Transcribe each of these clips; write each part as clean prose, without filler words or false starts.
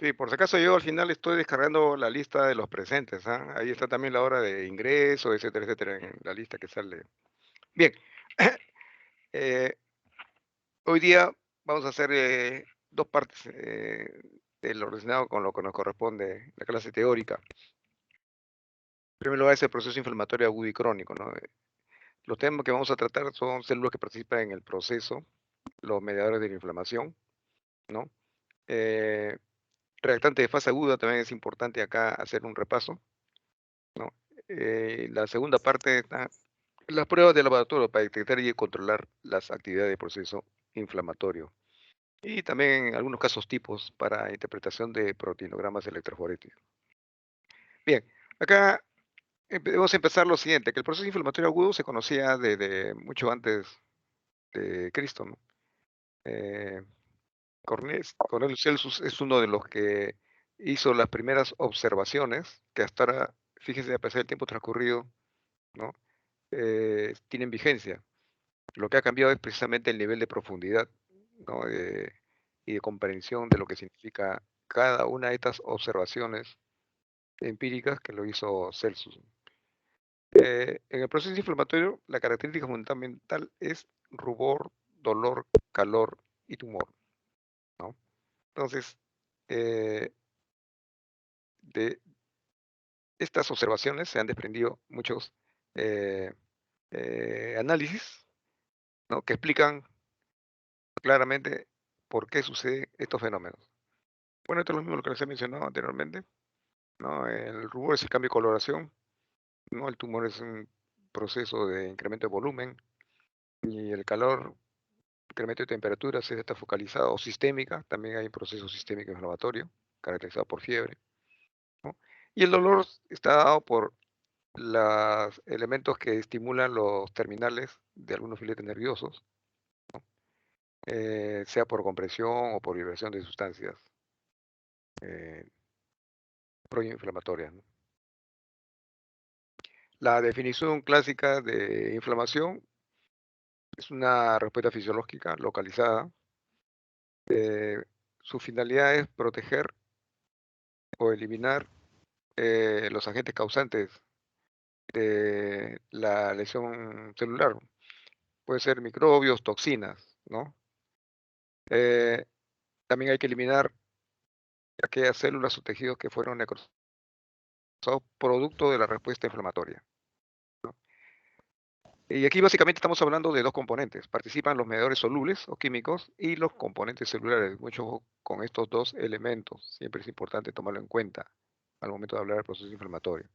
Sí, por si acaso yo al final estoy descargando la lista de los presentes, ¿ah? Ahí está también la hora de ingreso, etcétera, etcétera, en la lista que sale. Bien, eh, hoy día vamos a hacer 2 partes de lo relacionado con lo que nos corresponde, la clase teórica. En primer lugar es el proceso inflamatorio agudo y crónico, ¿no? Los temas que vamos a tratar son células que participan en el proceso, los mediadores de la inflamación, ¿no? Eh, reactante de fase aguda también es importante acá hacer un repaso, ¿no? La segunda parte está las pruebas de laboratorio para detectar y controlar las actividades del proceso inflamatorio. Y también en algunos casos tipos para interpretación de proteinogramas electroforéticos. Bien, acá debemos empezar lo siguiente, que el proceso inflamatorio agudo se conocía desde mucho antes de Cristo, ¿no? Eh, Cornelius Celsus es uno de los que hizo las primeras observaciones que hasta ahora, fíjese, a pesar del tiempo transcurrido, ¿no? Tienen vigencia. Lo que ha cambiado es precisamente el nivel de profundidad, ¿no? Y de comprensión de lo que significa cada una de estas observaciones empíricas que lo hizo Celsus. En el proceso inflamatorio, la característica fundamental es rubor, dolor, calor y tumor, ¿no? Entonces, eh, de estas observaciones se han desprendido muchos eh, análisis, ¿no? Que explican claramente por qué suceden estos fenómenos. Bueno, esto es lo mismo lo que les he mencionado anteriormente, ¿no? El rubor es el cambio de coloración, ¿no? El tumor es un proceso de incremento de volumen y el calor, incremento de temperatura, si está focalizado o sistémica, también hay un proceso sistémico inflamatorio caracterizado por fiebre, ¿no? Y el dolor está dado por los elementos que estimulan los terminales de algunos filetes nerviosos, sea por compresión o por liberación de sustancias eh, proinflamatorias, ¿no? La definición clásica de inflamación es una respuesta fisiológica localizada. Su finalidad es proteger o eliminar los agentes causantes de la lesión celular. Puede ser microbios, toxinas, ¿no? Eh, también hay que eliminar aquellas células o tejidos que fueron necrosados producto de la respuesta inflamatoria. Y aquí básicamente estamos hablando de dos componentes. Participan los mediadores solubles o químicos y los componentes celulares. Mucho ojo con estos dos elementos. Siempre es importante tomarlo en cuenta al momento de hablar del proceso inflamatorio.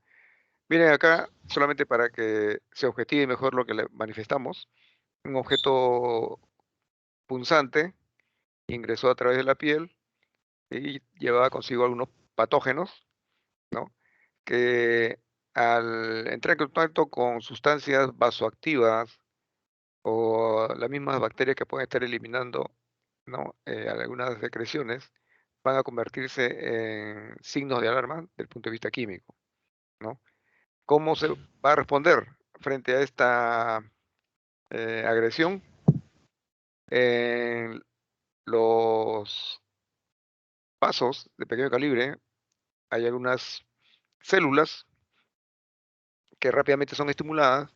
Miren acá, solamente para que se objetive mejor lo que le manifestamos, un objeto punzante ingresó a través de la piel y llevaba consigo algunos patógenos, ¿no? Que al entrar en contacto con sustancias vasoactivas o las mismas bacterias que pueden estar eliminando, ¿no? Algunas secreciones, van a convertirse en signos de alarma desde el punto de vista químico, ¿no? ¿Cómo se va a responder frente a esta agresión? En los pasos de pequeño calibre hay algunas células que rápidamente son estimuladas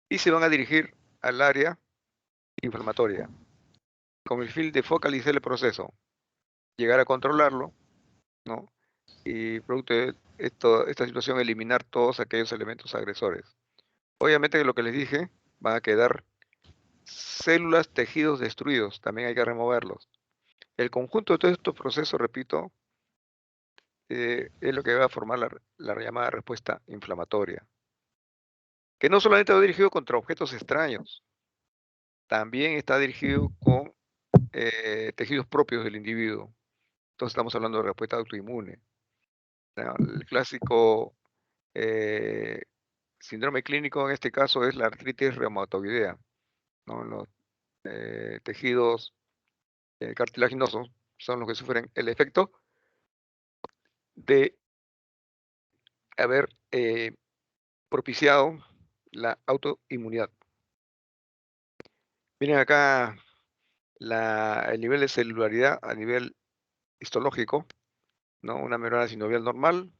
y se van a dirigir al área inflamatoria con el fin de focalizar el proceso, llegar a controlarlo, ¿no? Y producto de esta situación eliminar todos aquellos elementos agresores. Obviamente que lo que les dije, van a quedar células, tejidos destruidos, también hay que removerlos. El conjunto de todos estos procesos, repito, es lo que va a formar la llamada respuesta inflamatoria, que no solamente va dirigido contra objetos extraños, también está dirigido con tejidos propios del individuo. Entonces estamos hablando de respuesta autoinmune, ¿no? El clásico eh, síndrome clínico en este caso es la artritis reumatoidea, ¿no? Los tejidos cartilaginosos son los que sufren el efecto de haber propiciado la autoinmunidad. Miren acá el nivel de celularidad a nivel histológico, ¿no? Una membrana sinovial normal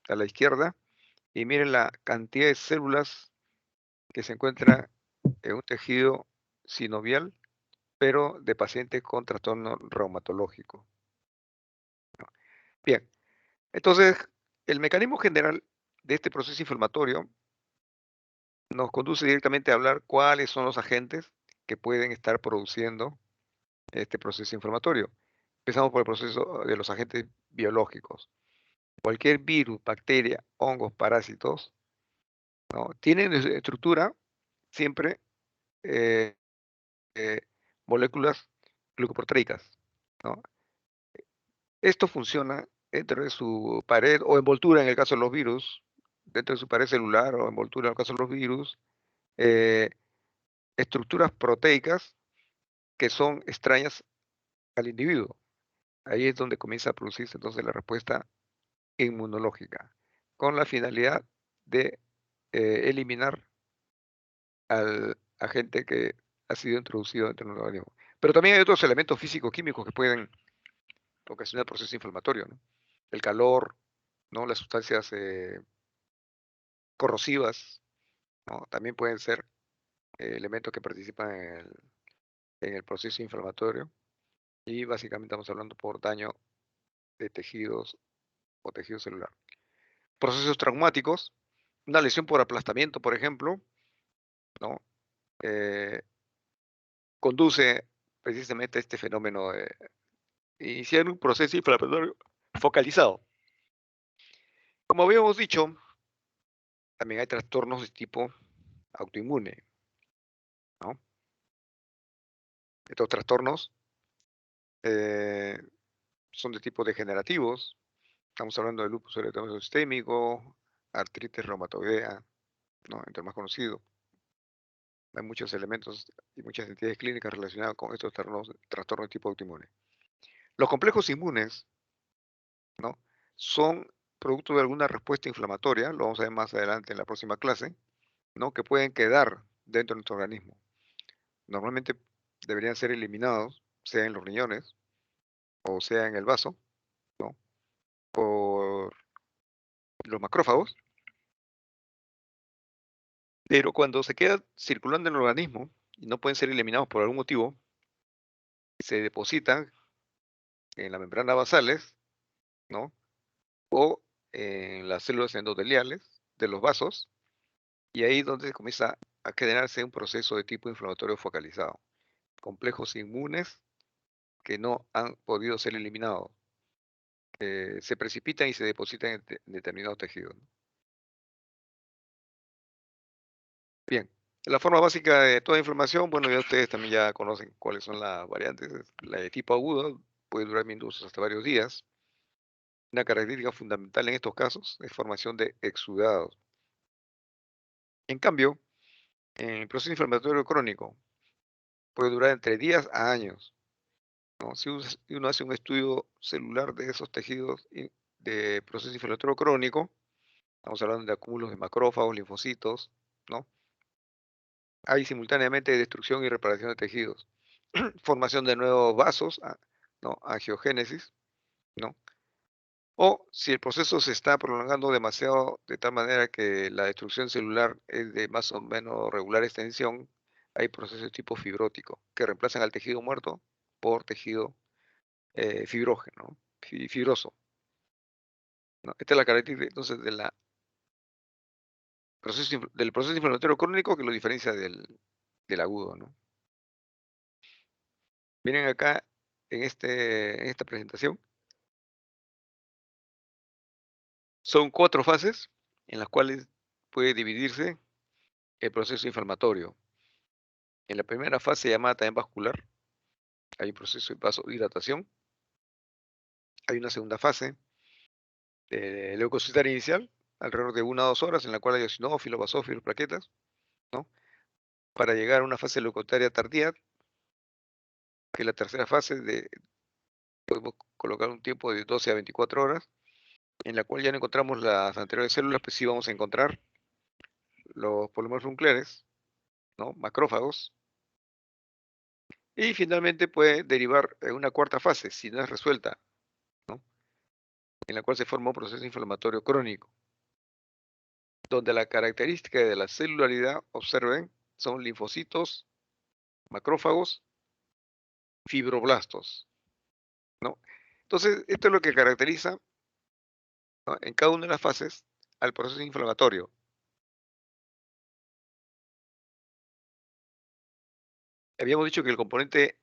a la izquierda, y miren la cantidad de células que se encuentra en un tejido sinovial, pero de pacientes con trastorno reumatológico. Bien, entonces el mecanismo general de este proceso inflamatorio nos conduce directamente a hablar cuáles son los agentes que pueden estar produciendo este proceso inflamatorio. Empezamos por el proceso de los agentes biológicos. Cualquier virus, bacteria, hongos, parásitos, ¿no? Tienen en su estructura siempre eh, eh, moléculas glucoproteicas, ¿no? Esto funciona dentro de su pared o envoltura en el caso de los virus, dentro de su pared celular o envoltura en el caso de los virus, eh, estructuras proteicas que son extrañas al individuo. Ahí es donde comienza a producirse entonces la respuesta inmunológica, con la finalidad de eliminar al agente que ha sido introducido dentro del organismo. Pero también hay otros elementos físico-químicos que pueden ocasionar proceso inflamatorio, ¿no? El calor, ¿no? Las sustancias corrosivas, ¿no? También pueden ser elementos que participan en el proceso inflamatorio, y básicamente estamos hablando por daño de tejidos o tejido celular. Procesos traumáticos, una lesión por aplastamiento, por ejemplo, ¿no? Eh, conduce precisamente a este fenómeno de iniciar un proceso inflamatorio focalizado. Como habíamos dicho, también hay trastornos de tipo autoinmune, ¿no? Estos trastornos eh, son de tipo degenerativos. Estamos hablando de lupus eritematoso sistémico, artritis reumatoidea, ¿no? Entre más conocido. Hay muchos elementos y muchas entidades clínicas relacionadas con estos trastornos de tipo autoinmune. Los complejos inmunes, ¿no? Son producto de alguna respuesta inflamatoria, lo vamos a ver más adelante en la próxima clase, ¿no? Que pueden quedar dentro de nuestro organismo. Normalmente deberían ser eliminados, sea en los riñones o sea en el vaso, ¿no? Por los macrófagos, pero cuando se quedan circulando en el organismo y no pueden ser eliminados por algún motivo, se depositan en las membranas basales, ¿no? O en las células endoteliales de los vasos, y ahí es donde comienza a generarse un proceso de tipo inflamatorio focalizado. Complejos inmunes que no han podido ser eliminados, se precipitan y se depositan en determinados tejidos, ¿no? Bien, la forma básica de toda inflamación, bueno, ya ustedes también ya conocen cuáles son las variantes. La de tipo agudo puede durar minutos hasta varios días. Una característica fundamental en estos casos es formación de exudados. En cambio, en el proceso inflamatorio crónico puede durar entre días a años, ¿no? Si uno hace un estudio celular de esos tejidos de proceso inflamatorio crónico, estamos hablando de acúmulos de macrófagos, linfocitos, ¿no? Hay simultáneamente destrucción y reparación de tejidos, formación de nuevos vasos, ¿no? Angiogénesis, ¿no? O si el proceso se está prolongando demasiado de tal manera que la destrucción celular es de más o menos regular extensión, hay procesos tipo fibrótico que reemplazan al tejido muerto por tejido fibrógeno, ¿no? Fibroso, ¿no? Esta es la característica entonces del proceso inflamatorio crónico que lo diferencia del agudo, ¿no? Miren acá en esta presentación, son 4 fases en las cuales puede dividirse el proceso inflamatorio. En la primera fase, llamada también vascular, hay un proceso de vasodilatación. Hay una segunda fase de leucocitaria inicial, alrededor de 1 a 2 horas, en la cual hay eosinófilos, basófilos, plaquetas, ¿no? Para llegar a una fase leucocitaria tardía, que es la tercera fase podemos colocar un tiempo de 12 a 24 horas, en la cual ya no encontramos las anteriores células, pues sí vamos a encontrar los polímeros nucleares, ¿no? Macrófagos, y finalmente puede derivar en una cuarta fase, si no es resuelta, ¿no? en la cual se forma un proceso inflamatorio crónico, donde la característica de la celularidad, observen, son linfocitos, macrófagos, fibroblastos, ¿no? Entonces, esto es lo que caracteriza, ¿no?, en cada una de las fases al proceso inflamatorio. Habíamos dicho que el componente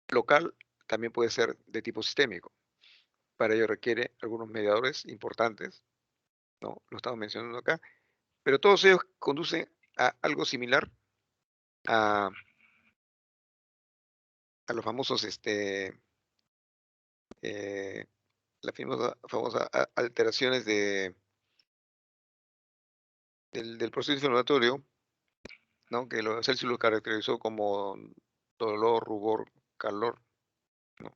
local también puede ser de tipo sistémico. Para ello requiere algunos mediadores importantes, ¿no? Lo estamos mencionando acá, pero todos ellos conducen a algo similar a, a los famosos, eh, las famosa alteraciones del proceso inflamatorio, ¿no?, que lo Celsius lo caracterizó como dolor, rubor, calor, ¿no?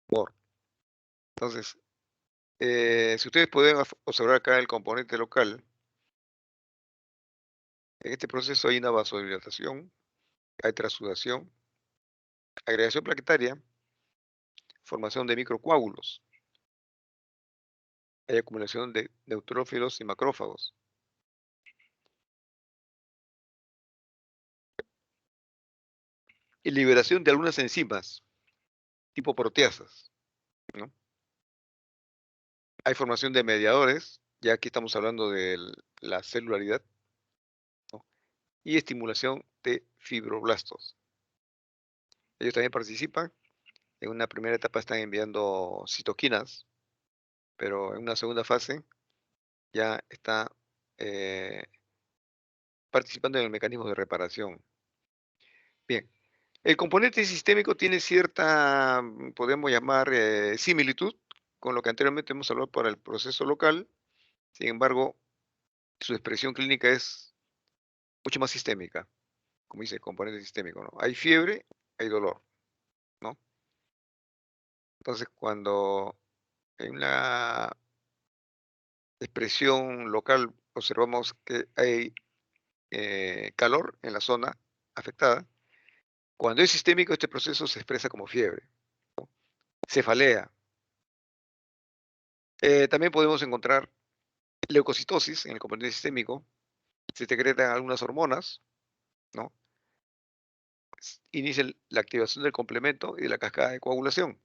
Humor. Entonces, si ustedes pueden observar acá el componente local, en este proceso hay una vasodilatación, hay transudación, agregación plaquetaria, formación de microcoágulos, hay acumulación de neutrófilos y macrófagos, y liberación de algunas enzimas, tipo proteasas, ¿no? Hay formación de mediadores, ya aquí estamos hablando de la celularidad, ¿no?, y estimulación de fibroblastos. Ellos también participan. En una primera etapa están enviando citoquinas, pero en una segunda fase ya está eh, participando en el mecanismo de reparación. Bien, el componente sistémico tiene cierta, podemos llamar, similitud con lo que anteriormente hemos hablado para el proceso local. Sin embargo, su expresión clínica es mucho más sistémica, como dice, componente sistémico, ¿no? Hay fiebre, hay dolor, ¿no? Entonces, cuando en la expresión local observamos que hay calor en la zona afectada, cuando es sistémico, este proceso se expresa como fiebre, cefalea. También podemos encontrar leucocitosis en el componente sistémico, se secretan algunas hormonas, ¿no? Inicia la activación del complemento y de la cascada de coagulación.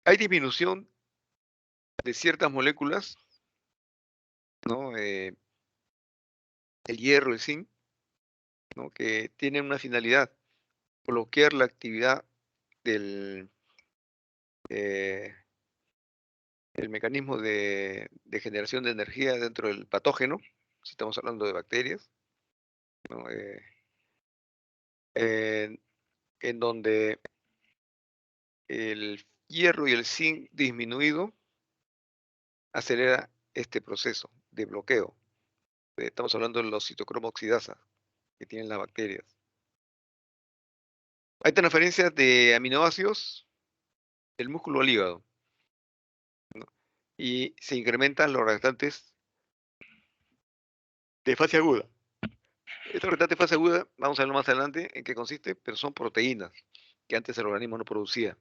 Hay disminución de ciertas moléculas, ¿no? El hierro, el zinc, ¿no?, que tienen una finalidad, bloquear la actividad del eh, el mecanismo de generación de energía dentro del patógeno, si estamos hablando de bacterias, ¿no? En en donde el hierro y el zinc disminuido acelera este proceso de bloqueo. Estamos hablando de los citocromo oxidasa que tienen las bacterias. Hay transferencias de aminoácidos del músculo al hígado, ¿no?, y se incrementan los restantes de fase aguda. Estos restantes de fase aguda, vamos a verlo más adelante en qué consiste, pero son proteínas que antes el organismo no producía.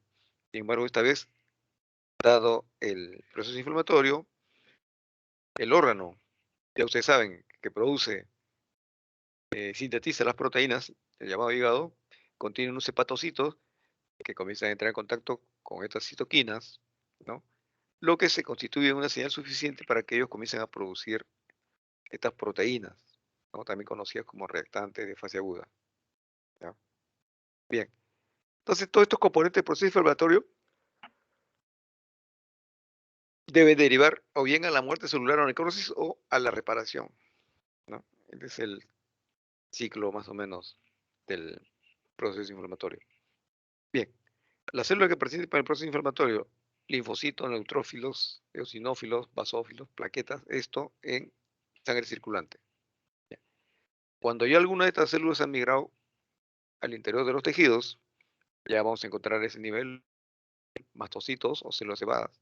Sin embargo, esta vez, dado el proceso inflamatorio, el órgano, ya ustedes saben, que produce, sintetiza las proteínas, el llamado hígado, contiene unos hepatocitos que comienzan a entrar en contacto con estas citoquinas, ¿no?, lo que se constituye una señal suficiente para que ellos comiencen a producir estas proteínas, ¿no?, también conocidas como reactantes de fase aguda, ¿ya? Bien, entonces todos estos componentes del proceso inflamatorio deben derivar o bien a la muerte celular o necrosis o a la reparación, ¿no? Ese es el ciclo más o menos del proceso inflamatorio. Bien, las células que participan en el proceso inflamatorio, linfocitos, neutrófilos, eosinófilos, basófilos, plaquetas, esto en sangre circulante. Bien. Cuando ya alguna de estas células han migrado al interior de los tejidos, ya vamos a encontrar ese nivel, mastocitos o células cebadas,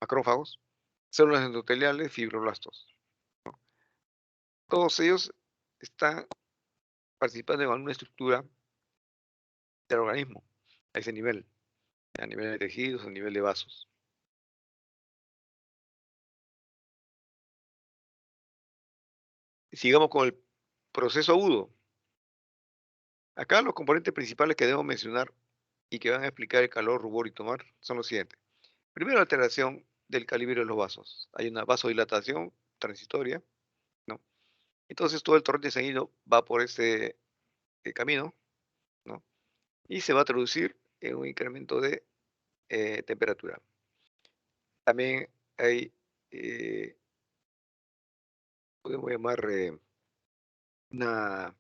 macrófagos, células endoteliales, fibroblastos. Todos ellos están participando en alguna estructura del organismo. a ese nivel, a nivel de tejidos, a nivel de vasos. Sigamos con el proceso agudo. Acá los componentes principales que debo mencionar y que van a explicar el calor, rubor y tomar son los siguientes. Primero, alteración del calibre de los vasos. Hay una vasodilatación transitoria, ¿no? Entonces todo el torrente sanguíneo va por ese camino, ¿no? Y se va a traducir en un incremento de temperatura. También hay, eh, podemos llamar una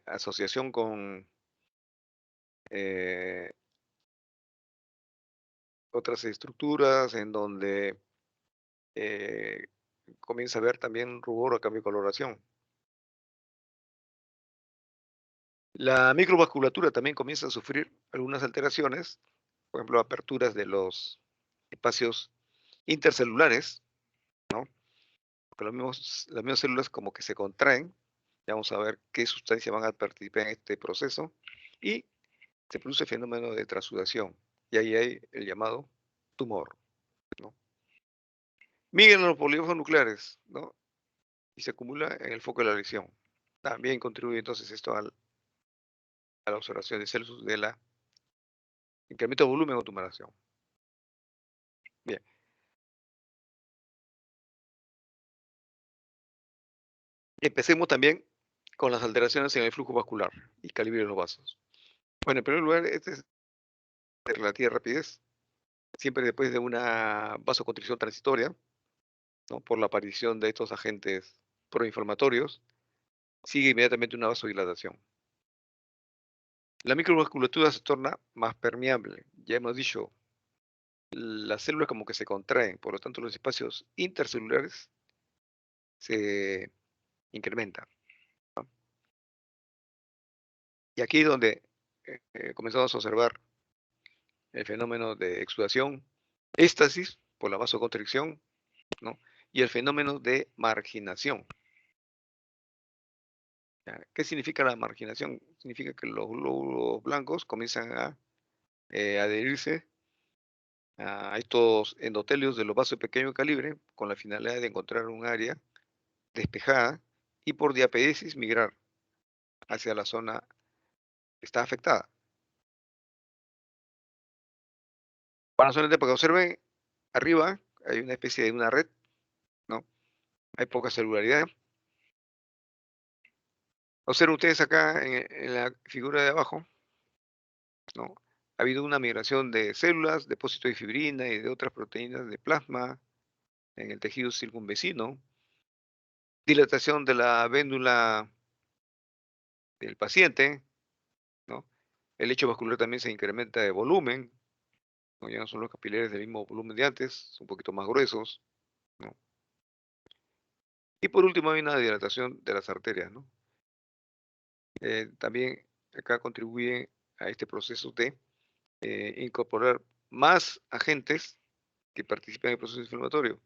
asociación con eh, otras estructuras en donde eh, comienza a haber también rubor o cambio de coloración. La microvasculatura también comienza a sufrir algunas alteraciones, por ejemplo, aperturas de los espacios intercelulares, ¿no? Porque las mismas células como que se contraen. Ya vamos a ver qué sustancias van a participar en este proceso. Y se produce el fenómeno de transsudación. Y ahí hay el llamado tumor, ¿no? Migran los polímeros nucleares, ¿no? Y se acumula en el foco de la lesión. También contribuye entonces esto a la observación de celos de la incremento de volumen o tumoración. Bien, empecemos también con las alteraciones en el flujo vascular y calibre de los vasos. Bueno, en primer lugar, este es de relativa rapidez, siempre después de una vasoconstricción transitoria, ¿no? Por la aparición de estos agentes proinflamatorios, sigue inmediatamente una vasodilatación. La microvasculatura se torna más permeable. Ya hemos dicho, las células como que se contraen, por lo tanto los espacios intercelulares se incrementan, ¿no? Y aquí es donde comenzamos a observar el fenómeno de exudación, éstasis por la vasoconstricción, ¿no? Y el fenómeno de marginación. ¿Ya? ¿Qué significa la marginación? Significa que los glóbulos blancos comienzan a adherirse a estos endotelios de los vasos de pequeño calibre con la finalidad de encontrar un área despejada y por diapédesis migrar hacia la zona que está afectada. Para solamente para que observen, arriba hay una especie de una red, ¿no? Hay poca celularidad. Observen ustedes acá en la figura de abajo, ¿no? Ha habido una migración de células, depósito de fibrina y de otras proteínas de plasma en el tejido circunvecino, dilatación de la véndula del paciente, ¿no? El lecho vascular también se incrementa de volumen, ¿no? Ya no son los capilares del mismo volumen de antes, son un poquito más gruesos, ¿no? Y por último hay una dilatación de las arterias, ¿no? También acá contribuye a este proceso de incorporar más agentes que participan en el proceso inflamatorio.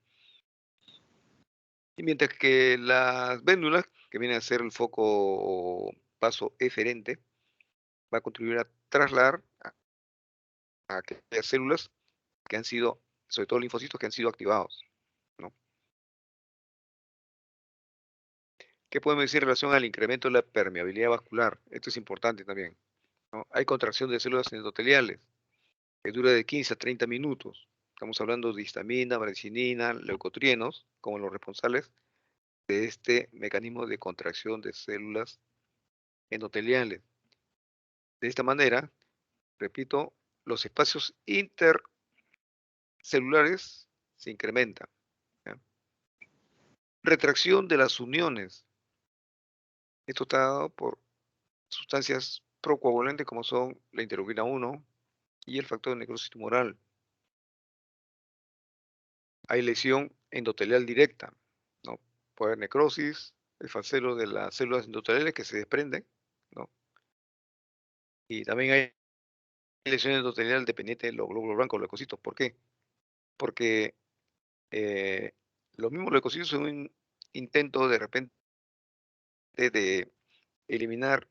Y mientras que las véndulas, que vienen a ser el foco o paso eferente, va a contribuir a trasladar a aquellas células que han sido, sobre todo linfocitos que han sido activados, ¿no? ¿Qué podemos decir en relación al incremento de la permeabilidad vascular? Esto es importante también, ¿no? Hay contracción de células endoteliales que dura de 15 a 30 minutos. Estamos hablando de histamina, branchinina, leucotrienos, como los responsables de este mecanismo de contracción de células endoteliales. De esta manera, repito, los espacios intercelulares se incrementan, ¿ya? Retracción de las uniones. Esto está dado por sustancias procoagulantes como son la interleuquina 1 y el factor de necrosis tumoral. Hay lesión endotelial directa, ¿no? Puede haber necrosis, el falcelo de las células endoteliales que se desprenden, ¿no? Y también hay lesión endotelial dependiente de los glóbulos blancos, los leucocitos. ¿Por qué? Porque eh, los mismos leucocitos son un intento de repente de eliminar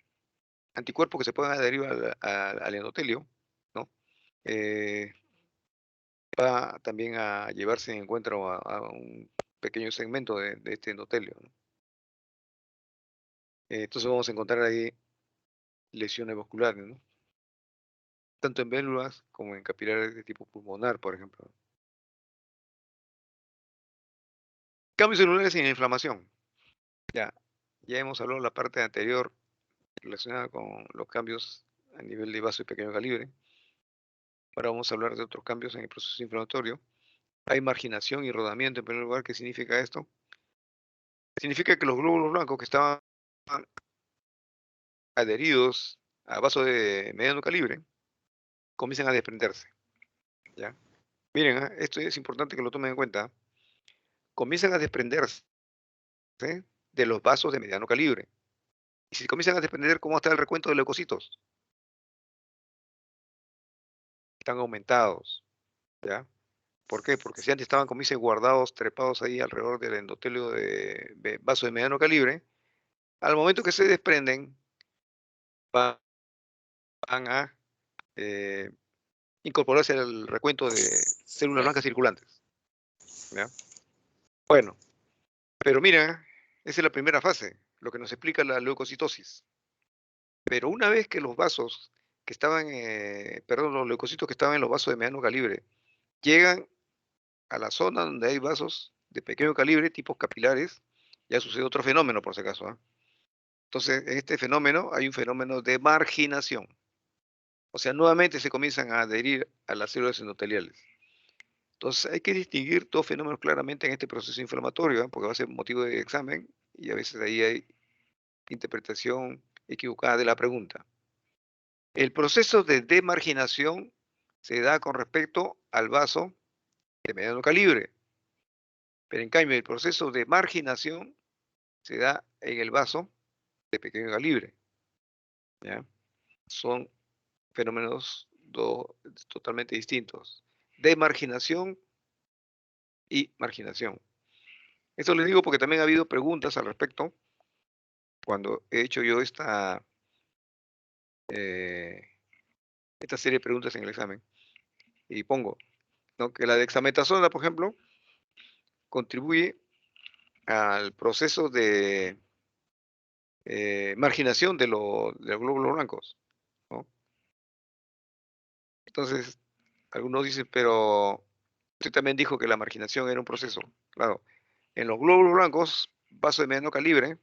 anticuerpos que se puedan adherir al endotelio, ¿no? Eh, Va también a llevarse en encuentro a un pequeño segmento de este endotelio, ¿no? Entonces vamos a encontrar ahí lesiones vasculares, ¿no? Tanto en válvulas como en capilares de tipo pulmonar, por ejemplo. Cambios celulares sin inflamación. Ya, ya hemos hablado en la parte anterior relacionada con los cambios a nivel de vaso de pequeño calibre. Ahora vamos a hablar de otros cambios en el proceso inflamatorio. Hay marginación y rodamiento en primer lugar. ¿Qué significa esto? Significa que los glóbulos blancos que estaban adheridos a vasos de mediano calibre comienzan a desprenderse, ¿ya? Miren, esto es importante que lo tomen en cuenta. Comienzan a desprenderse de los vasos de mediano calibre. Y si comienzan a desprender, ¿cómo está el recuento de leucocitos? Están aumentados, ¿ya? ¿Por qué? Porque si antes estaban, como dice, guardados, trepados ahí alrededor del endotelio de vaso de mediano calibre, al momento que se desprenden, van a eh, incorporarse al recuento de células blancas circulantes, ¿ya? Bueno, pero mira, esa es la primera fase, lo que nos explica la leucocitosis. Pero una vez que los vasos que estaban, perdón, los leucocitos que estaban en los vasos de mediano calibre llegan a la zona donde hay vasos de pequeño calibre, tipos capilares, ya sucede otro fenómeno por si acaso, ¿ah? Entonces, en este fenómeno hay un fenómeno de marginación. O sea, nuevamente se comienzan a adherir a las células endoteliales. Entonces, hay que distinguir dos fenómenos claramente en este proceso inflamatorio, porque va a ser motivo de examen y a veces ahí hay interpretación equivocada de la pregunta. El proceso de demarginación se da con respecto al vaso de mediano calibre, pero en cambio el proceso de marginación se da en el vaso de pequeño calibre, ¿ya? Son fenómenos totalmente distintos. Demarginación y marginación. Esto les digo porque también ha habido preguntas al respecto cuando he hecho yo eh, esta serie de preguntas en el examen. Y pongo, ¿no?, que la dexametasona, por ejemplo, contribuye al proceso de marginación de los glóbulos blancos, ¿no? Entonces, algunos dicen, pero usted también dijo que la marginación era un proceso. Claro, en los glóbulos blancos, vasos de mediano calibre,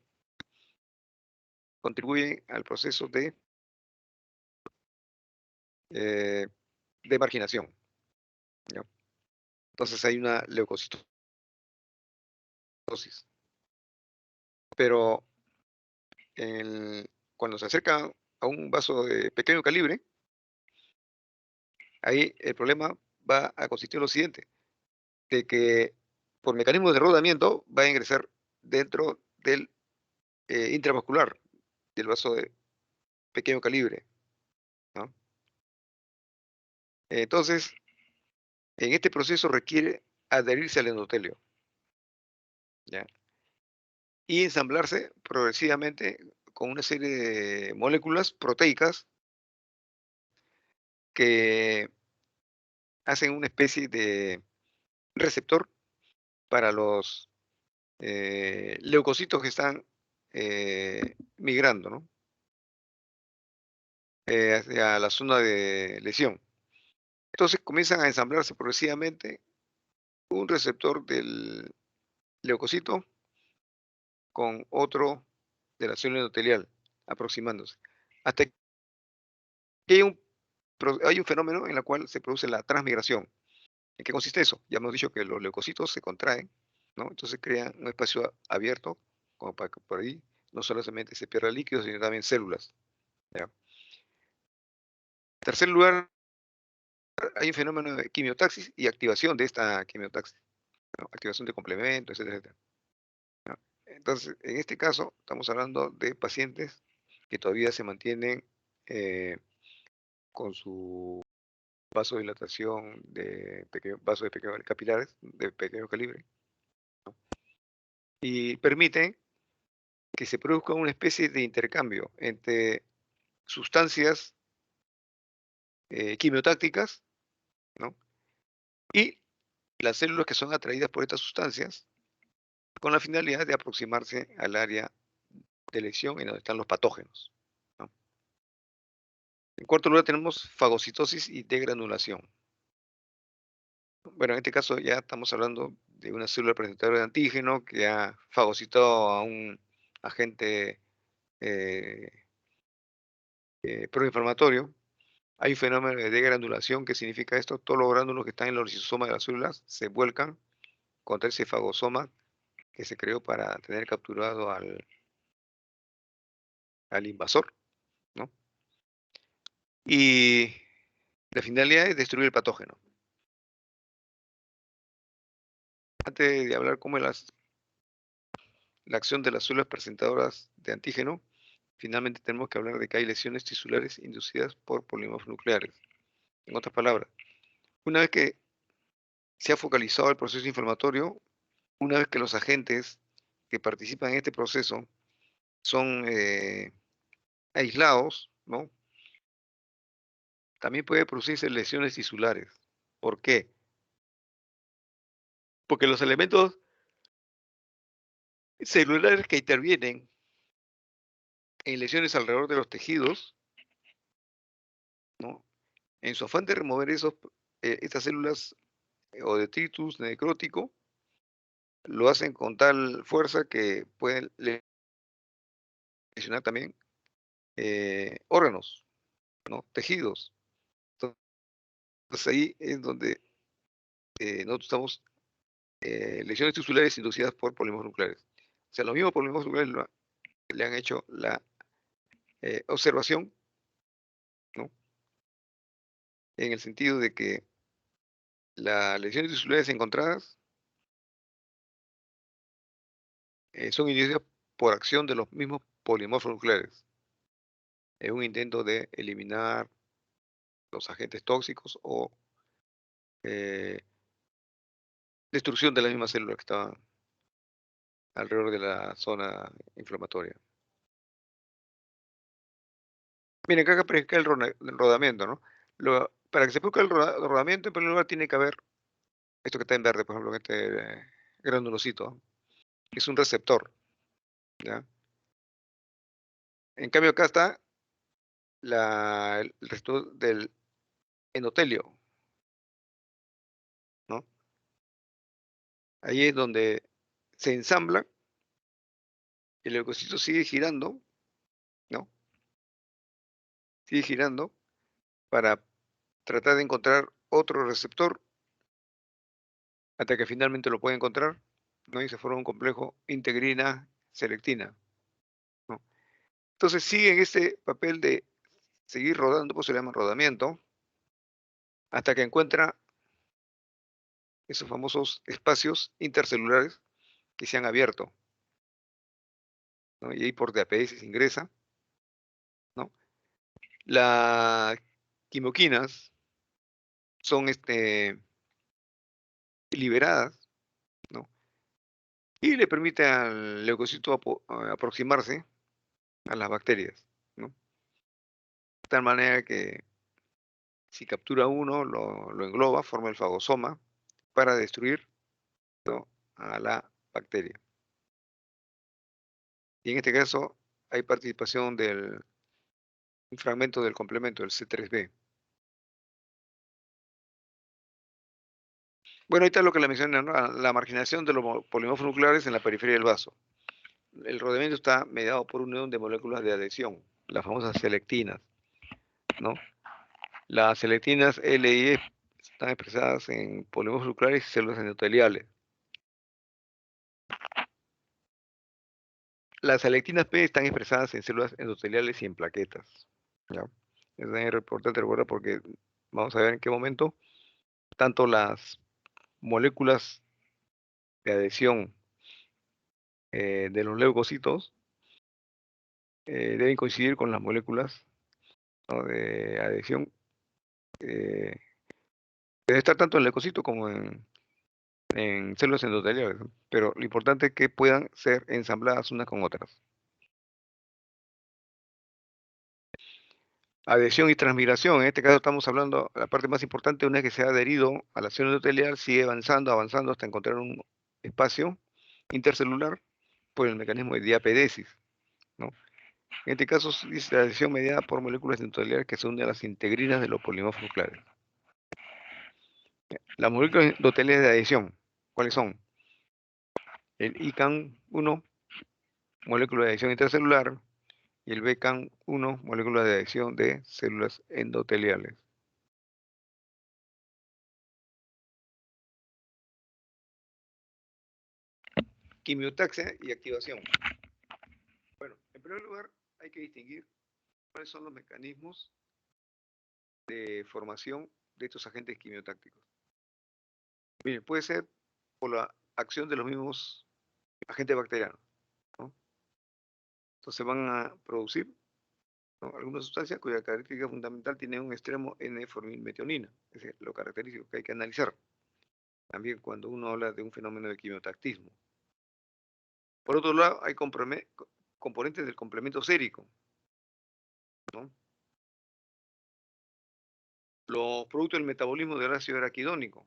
contribuyen al proceso eh, de marginación, ¿ya? Entonces hay una leucocitosis. Pero cuando se acerca a un vaso de pequeño calibre, ahí el problema va a consistir en lo siguiente, de que por mecanismo de rodamiento va a ingresar dentro del intravascular del vaso de pequeño calibre, ¿no? Entonces, en este proceso requiere adherirse al endotelio, ¿ya? Y ensamblarse progresivamente con una serie de moléculas proteicas que hacen una especie de receptor para los leucocitos que están migrando, ¿no?, hacia la zona de lesión. Entonces comienzan a ensamblarse progresivamente un receptor del leucocito con otro de la célula endotelial, aproximándose. Hasta que hay un fenómeno en el cual se produce la transmigración. ¿En qué consiste eso? Ya hemos dicho que los leucocitos se contraen, ¿no? Entonces crean un espacio abierto, como para que por ahí no solamente se pierda líquido, sino también células, ¿ya? En tercer lugar, hay un fenómeno de quimiotaxis y activación de esta quimiotaxis, ¿no? Activación de complementos, etcétera, etcétera, ¿no? Entonces, en este caso, estamos hablando de pacientes que todavía se mantienen con su vasodilatación de vasos de pequeños capilares, de pequeño calibre, y permiten que se produzca una especie de intercambio entre sustancias quimiotácticas, ¿no? Y las células que son atraídas por estas sustancias con la finalidad de aproximarse al área de lesión en donde están los patógenos, ¿no? En cuarto lugar tenemos fagocitosis y degranulación. Bueno, en este caso ya estamos hablando de una célula presentadora de antígeno que ha fagocitado a un agente eh, proinflamatorio. Hay un fenómeno de degranulación. ¿Qué significa esto? Todos los gránulos que están en los lisosomas de las células se vuelcan contra ese fagosoma que se creó para tener capturado al invasor, ¿no? Y la finalidad es destruir el patógeno. Antes de hablar cómo es la acción de las células presentadoras de antígeno, finalmente tenemos que hablar de que hay lesiones tisulares inducidas por polímeros nucleares. En otras palabras, una vez que se ha focalizado el proceso inflamatorio, una vez que los agentes que participan en este proceso son aislados, ¿no? También puede producirse lesiones tisulares. ¿Por qué? Porque los elementos celulares que intervienen en lesiones alrededor de los tejidos, ¿no? En su afán de remover estas células o detritus necrótico, lo hacen con tal fuerza que pueden lesionar también órganos, ¿no? Tejidos. Entonces ahí es donde nosotros estamos, lesiones tisulares inducidas por polímeros nucleares. O sea, los mismos polímeros nucleares le han hecho la observación, ¿no? En el sentido de que las lesiones tisulares encontradas son inducidas por acción de los mismos polimorfos nucleares. Es un intento de eliminar los agentes tóxicos o eh, destrucción de las mismas células que estaban alrededor de la zona inflamatoria. Miren, acá aparece el rodamiento, ¿no? Para que se produzca el rodamiento, en primer lugar tiene que haber esto que está en verde, por ejemplo, este granulocito, que es un receptor, ¿ya? En cambio, acá está el resto del endotelio, ¿no? Ahí es donde se ensambla, el leucocito sigue girando, ¿no? Sigue girando para tratar de encontrar otro receptor hasta que finalmente lo puede encontrar, ¿no? Y se forma un complejo integrina-selectina, ¿no? Entonces sigue en este papel de seguir rodando, pues se le llama rodamiento, hasta que encuentra esos famosos espacios intercelulares que se han abierto, ¿no? Y ahí por diapedesis ingresa, ¿no? Las quimoquinas son liberadas, ¿no? Y le permite al leucocito aproximarse a las bacterias, ¿no? De tal manera que si captura uno, lo engloba, forma el fagosoma para destruir, ¿no?, a la bacteria. Y en este caso hay participación del un fragmento del complemento, del C3b. Bueno, ahí está lo que le mencioné, ¿no? La marginación de los polimorfos nucleares en la periferia del vaso. El rodeamiento está mediado por un unión de moléculas de adhesión, las famosas selectinas, ¿no? Las selectinas L y E están expresadas en polímeros nucleares y células endoteliales. Las selectinas P están expresadas en células endoteliales y en plaquetas, ¿ya? Es muy importante recordar porque vamos a ver en qué momento tanto las moléculas de adhesión de los leucocitos deben coincidir con las moléculas, ¿no?, de adhesión. Debe estar tanto en el leucocito como en células endoteliales, ¿no? Pero lo importante es que puedan ser ensambladas unas con otras. Adhesión y transmigración. En este caso estamos hablando, la parte más importante, una vez que se ha adherido a la acción endotelial, sigue avanzando, avanzando hasta encontrar un espacio intercelular por el mecanismo de diapedesis, ¿no? En este caso dice la adhesión mediada por moléculas endoteliales que se unen a las integrinas de los polimorfos nucleares. Las moléculas endoteliales de adhesión, ¿cuáles son? El ICAN-1, molécula de adhesión intracelular, y el BCAN-1, molécula de adhesión de células endoteliales. Quimiotaxia y activación. Bueno, en primer lugar hay que distinguir cuáles son los mecanismos de formación de estos agentes quimiotácticos. Bien, puede ser por la acción de los mismos agentes bacterianos, ¿no? Entonces van a producir, ¿no?, algunas sustancias cuya característica fundamental tiene un extremo N-formilmetionina. Es decir, lo característico que hay que analizar también cuando uno habla de un fenómeno de quimiotactismo. Por otro lado, hay componentes del complemento sérico, ¿no? Los productos del metabolismo del ácido araquidónico,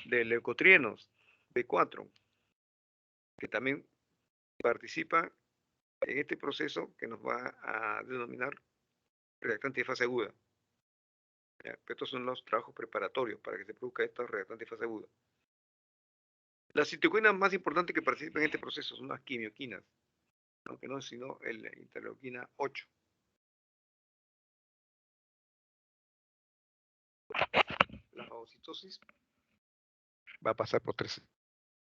de leucotrienos B4, que también participan en este proceso que nos va a denominar reactante de fase aguda. ¿Ya? Estos son los trabajos preparatorios para que se produzca esta reactante de fase aguda. Las citoquinas más importantes que participan en este proceso son las quimioquinas, ¿no?, que no es sino la interleuquina 8. La fagocitosis va a pasar por 3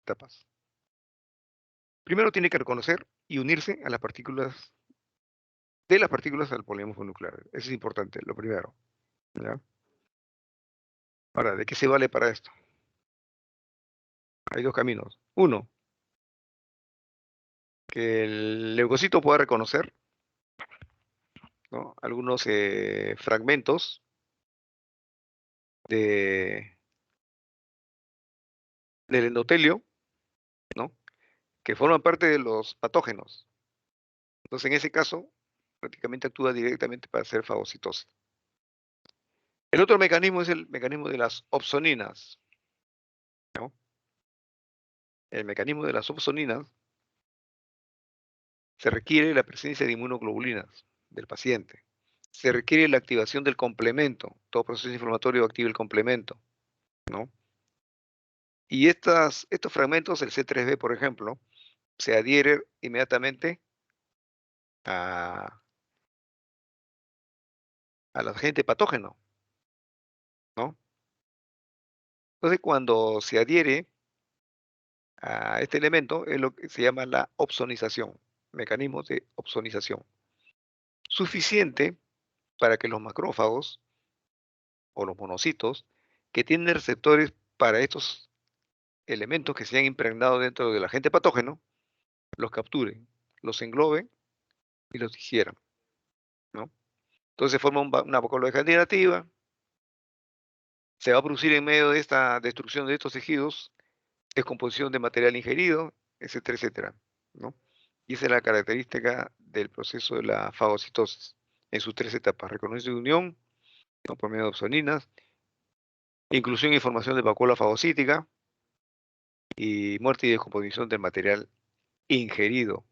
etapas. Primero tiene que reconocer y unirse a las partículas al polimorfo nuclear. Eso es importante, lo primero, ¿ya? Ahora, ¿de qué se vale para esto? Hay dos caminos. Uno, que el leucocito pueda reconocer, ¿no?, algunos fragmentos del endotelio, ¿no?, que forman parte de los patógenos. Entonces, en ese caso, prácticamente actúa directamente para hacer fagocitosis. El otro mecanismo es el mecanismo de las opsoninas, ¿no? El mecanismo de las opsoninas se requiere la presencia de inmunoglobulinas del paciente. Se requiere la activación del complemento. Todo proceso inflamatorio activa el complemento, ¿no? Y estos fragmentos, el C3b, por ejemplo, se adhiere inmediatamente a, al agente patógeno, ¿no? Entonces, cuando se adhiere a este elemento, es lo que se llama la opsonización, mecanismos de opsonización. Suficiente para que los macrófagos o los monocitos que tienen receptores para estos elementos que se han impregnado dentro del agente patógeno, los capturen, los engloben y los digieran, ¿no? Entonces se forma una vacuola degenerativa, se va a producir en medio de esta destrucción de estos tejidos descomposición de material ingerido, etcétera, etcétera, ¿no? Y esa es la característica del proceso de la fagocitosis en sus 3 etapas: reconocimiento de unión, ¿no?, por medio de opsoninas, inclusión y formación de vacuola fagocítica y muerte y descomposición del material ingerido.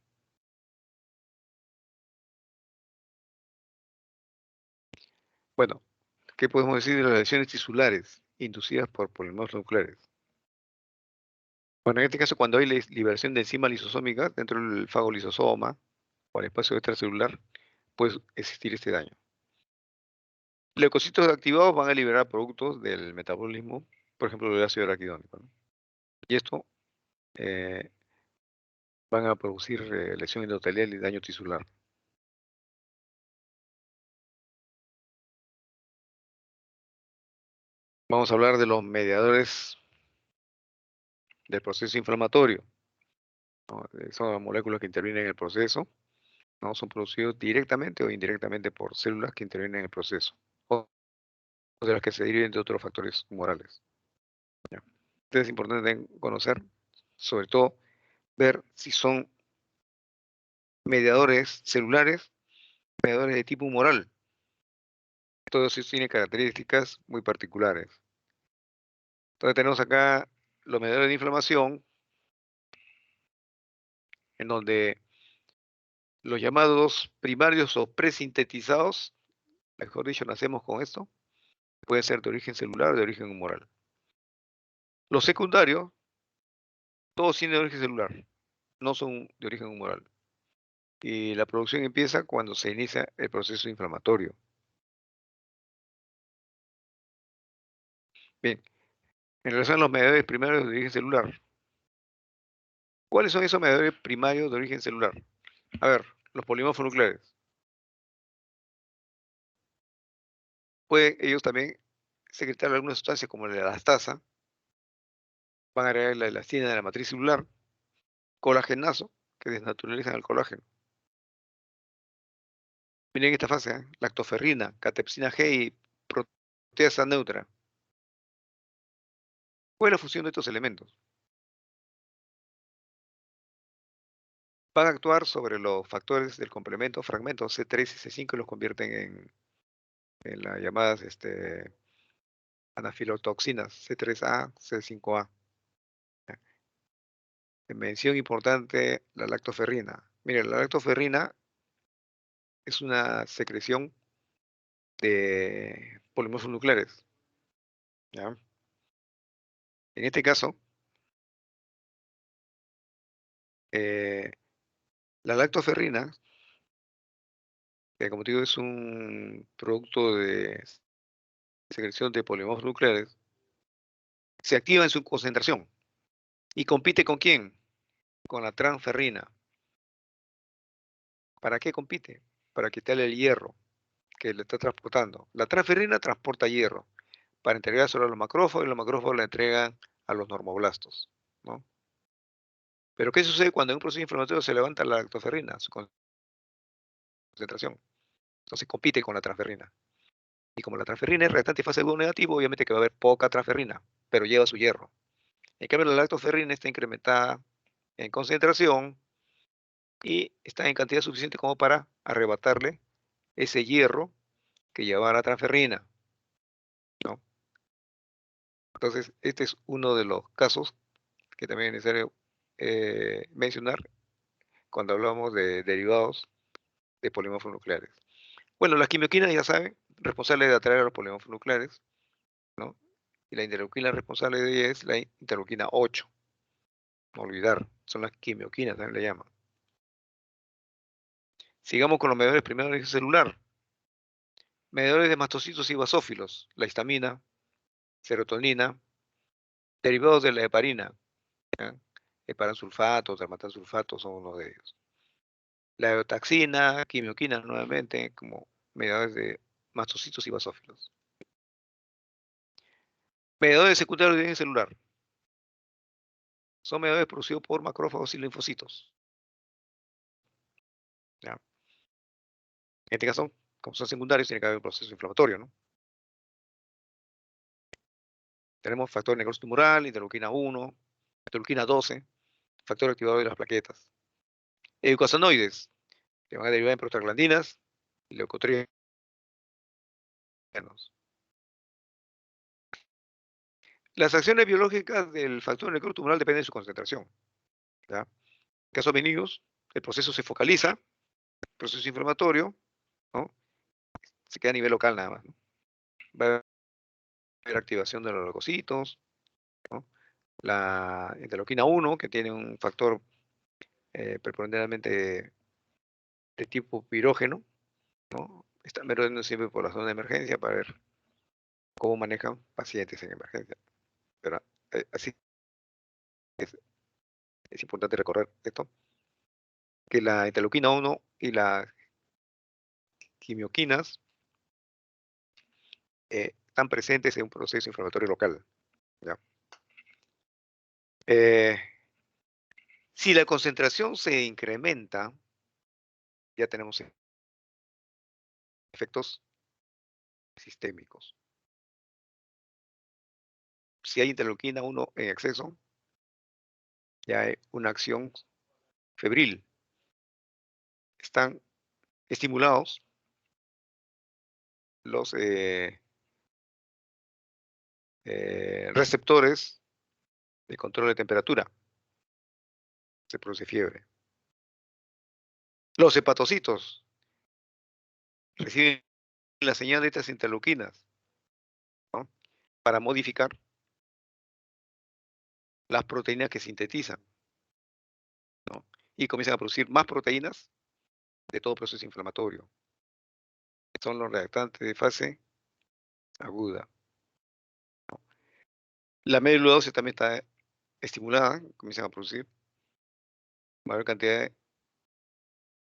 Bueno, ¿qué podemos decir de las lesiones tisulares inducidas por polimorfos nucleares? Bueno, en este caso, cuando hay liberación de enzimas lisosómicas dentro del fagolisosoma o el espacio extracelular, puede existir este daño. Leucocitos activados van a liberar productos del metabolismo, por ejemplo, el ácido araquidónico, ¿no? Y esto eh, van a producir lesión endotelial y daño tisular. Vamos a hablar de los mediadores del proceso inflamatorio, ¿no? Son las moléculas que intervienen en el proceso, ¿no? Son producidos directamente o indirectamente por células que intervienen en el proceso, o de las que se deriven de otros factores humorales, ¿ya? Entonces es importante conocer, sobre todo, ver si son mediadores celulares mediadores de tipo humoral. Todos ellos tienen características muy particulares. Entonces tenemos acá los mediadores de inflamación, en donde los llamados primarios o presintetizados, mejor dicho, nacemos con esto, pueden ser de origen celular o de origen humoral. Los secundarios, todos tienen de origen celular, no son de origen humoral. Y la producción empieza cuando se inicia el proceso inflamatorio. Bien, en relación a los mediadores primarios de origen celular, ¿cuáles son esos mediadores primarios de origen celular? A ver, los polimorfos nucleares. Pueden ellos también secretar algunas sustancias como la elastasa, van a agregar la elastina de la matriz celular, colagenazo, que desnaturalizan el colágeno. Miren esta fase, lactoferrina, catepsina G y proteasa neutra. ¿Cuál es la función de estos elementos? Van a actuar sobre los factores del complemento fragmento C3 y C5 y los convierten en las llamadas anafilotoxinas C3A, C5A. Mención importante, la lactoferrina. Miren, la lactoferrina es una secreción de polimorfos nucleares. ¿Ya? En este caso, eh, la lactoferrina, que como te digo es un producto de secreción de polimorfos nucleares, se activa en su concentración y compite ¿con quién? Con la transferrina. ¿Para qué compite? Para quitarle el hierro que le está transportando. La transferrina transporta hierro para entregar solo a los macrófagos y los macrófagos la entregan a los normoblastos, ¿no? Pero ¿qué sucede cuando en un proceso inflamatorio se levanta la lactoferrina, su concentración? Entonces compite con la transferrina. Y como la transferrina es reactante y fase 2 negativo, obviamente que va a haber poca transferrina, pero lleva su hierro. En cambio, la lactoferrina está incrementada en concentración y está en cantidad suficiente como para arrebatarle ese hierro que lleva la transferrina, ¿no? Entonces, este es uno de los casos que también es necesario mencionar cuando hablamos de derivados de polimorfos nucleares. Bueno, las quimioquinas, ya saben, responsables de atraer a los polimorfos nucleares, ¿no? Y la interleuquina responsable de ella es la interleuquina 8. No olvidar, son las quimioquinas, también le llaman. Sigamos con los mediadores primarios de origen celular. Mediadores de mastocitos y basófilos, la histamina, serotonina, derivados de la heparina, ¿ya? Heparansulfato, dermatansulfato son uno de ellos. La eotaxina, quimioquina nuevamente, como mediadores de mastocitos y basófilos. Mediadores secundarios de origen celular. Son mediadores producidos por macrófagos y linfocitos, ¿ya? En este caso, como son secundarios, tiene que haber un proceso inflamatorio, ¿no? Tenemos factor necrosis tumoral, interleuquina 1, interleuquina 12, factor activador de las plaquetas. Eucosanoides, que van a derivar en prostaglandinas y leucotrienos. Las acciones biológicas del factor necrosis tumoral dependen de su concentración, ¿ya? En casos benignos, el proceso se focaliza, el proceso inflamatorio, ¿no? Se queda a nivel local nada más, ¿no? Va a haber activación de los leucocitos, ¿no? La interleuquina 1, que tiene un factor preponderantemente de tipo pirógeno, ¿no? Está merodeando siempre por la zona de emergencia para ver cómo manejan pacientes en emergencia. Pero así es importante recordar esto, que la interleuquina 1 y las quimioquinas están presentes en un proceso inflamatorio local, ¿ya? Eh, si la concentración se incrementa, ya tenemos efectos sistémicos. Si hay interleuquina 1 en exceso, ya hay una acción febril. Están estimulados los receptores de control de temperatura. Se produce fiebre. Los hepatocitos reciben la señal de estas interleuquinas, ¿no? Para modificar las proteínas que sintetizan, ¿no? Y comienzan a producir más proteínas de todo proceso inflamatorio. Son los reactantes de fase aguda. La médula ósea también está estimulada, comienzan a producir mayor cantidad de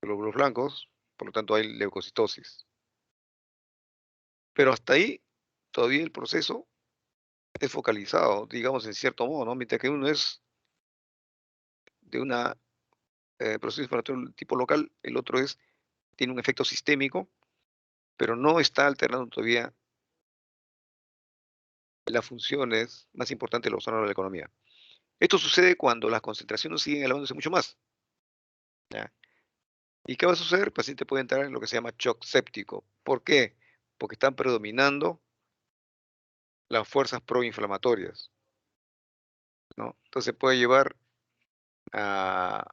glóbulos blancos, por lo tanto hay leucocitosis. Pero hasta ahí todavía el proceso es focalizado, digamos, en cierto modo, ¿no? Mientras que uno es de una proceso inflamatorio tipo local, el otro tiene un efecto sistémico, pero no está alterando todavía las funciones más importantes de los órganos de la economía. Esto sucede cuando las concentraciones siguen elevándose mucho más, ¿ya? ¿Y qué va a suceder? El paciente puede entrar en lo que se llama shock séptico. ¿Por qué? Porque están predominando las fuerzas proinflamatorias, ¿no? Entonces puede llevar a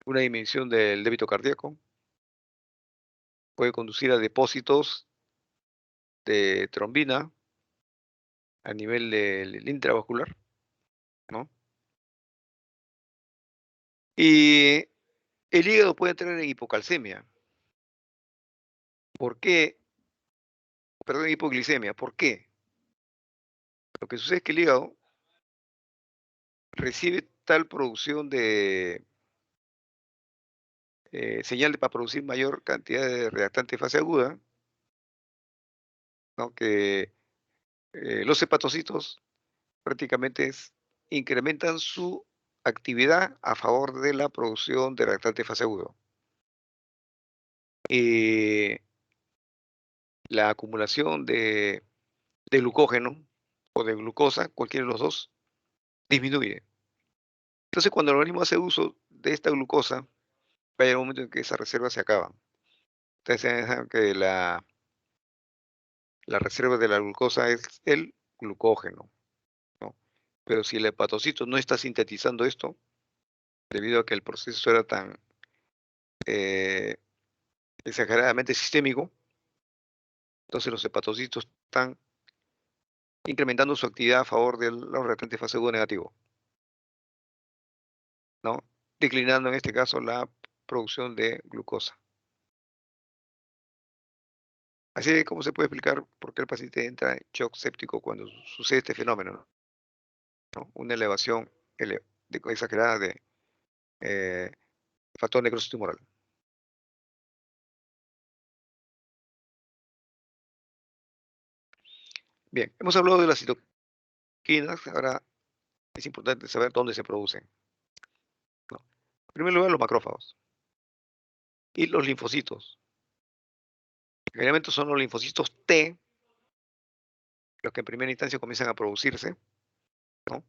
una disminución del débito cardíaco, puede conducir a depósitos de trombina a nivel del intravascular, ¿no? Y el hígado puede entrar en hipocalcemia. ¿Por qué? Perdón, hipoglicemia. ¿Por qué? Lo que sucede es que el hígado recibe tal producción de señal para producir mayor cantidad de reactante de fase aguda, ¿no? Que los hepatocitos prácticamente incrementan su actividad a favor de la producción de reactante de fase agudo. La acumulación de glucógeno o de glucosa, cualquiera de los dos, disminuye. Entonces, cuando el organismo hace uso de esta glucosa, va a llegar un momento en que esa reserva se acaba. Ustedes saben que la reserva de la glucosa es el glucógeno, ¿no? Pero si el hepatocito no está sintetizando esto, debido a que el proceso era tan eh, exageradamente sistémico, entonces los hepatocitos están incrementando su actividad a favor de los reactantes de fase aguda negativo, ¿no? Declinando en este caso la producción de glucosa. Así es como se puede explicar por qué el paciente entra en shock séptico cuando sucede este fenómeno, ¿no? Una elevación exagerada de eh, factor necrosis tumoral. Bien, hemos hablado de las citoquinas, ahora es importante saber dónde se producen, ¿no? En primer lugar, los macrófagos y los linfocitos. Generalmente son los linfocitos T los que en primera instancia comienzan a producirse, ¿no?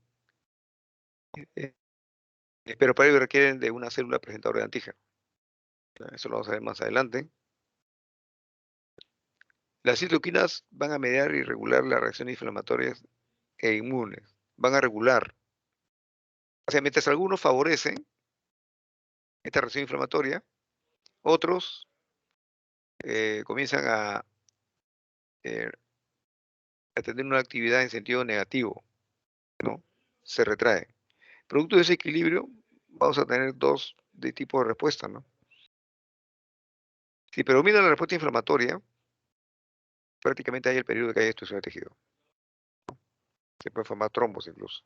Eh, pero para ello requieren de una célula presentadora de antígeno. Eso lo vamos a ver más adelante. Las citoquinas van a mediar y regular las reacciones inflamatorias e inmunes. Van a regular. O sea, mientras algunos favorecen esta reacción inflamatoria, otros comienzan eh, a tener una actividad en sentido negativo, ¿no? Se retrae. Producto de ese equilibrio, vamos a tener dos de tipo de respuesta, ¿no? Si predomina la respuesta inflamatoria, prácticamente hay el periodo de que hay destrucción de tejido. Se pueden formar trombos incluso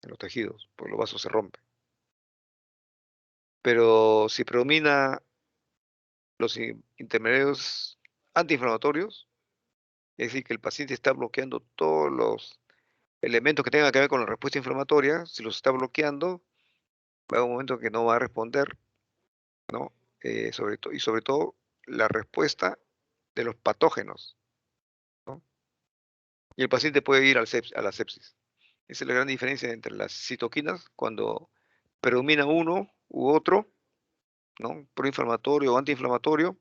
en los tejidos, porque los vasos se rompen. Pero si predomina los intermediarios antiinflamatorios, es decir, que el paciente está bloqueando todos los elementos que tengan que ver con la respuesta inflamatoria, si los está bloqueando, va a haber un momento en que no va a responder, ¿no? Sobre todo la respuesta de los patógenos, ¿no? Y el paciente puede ir a la sepsis. Esa es la gran diferencia entre las citoquinas, cuando predomina uno u otro, ¿no? Proinflamatorio o antiinflamatorio,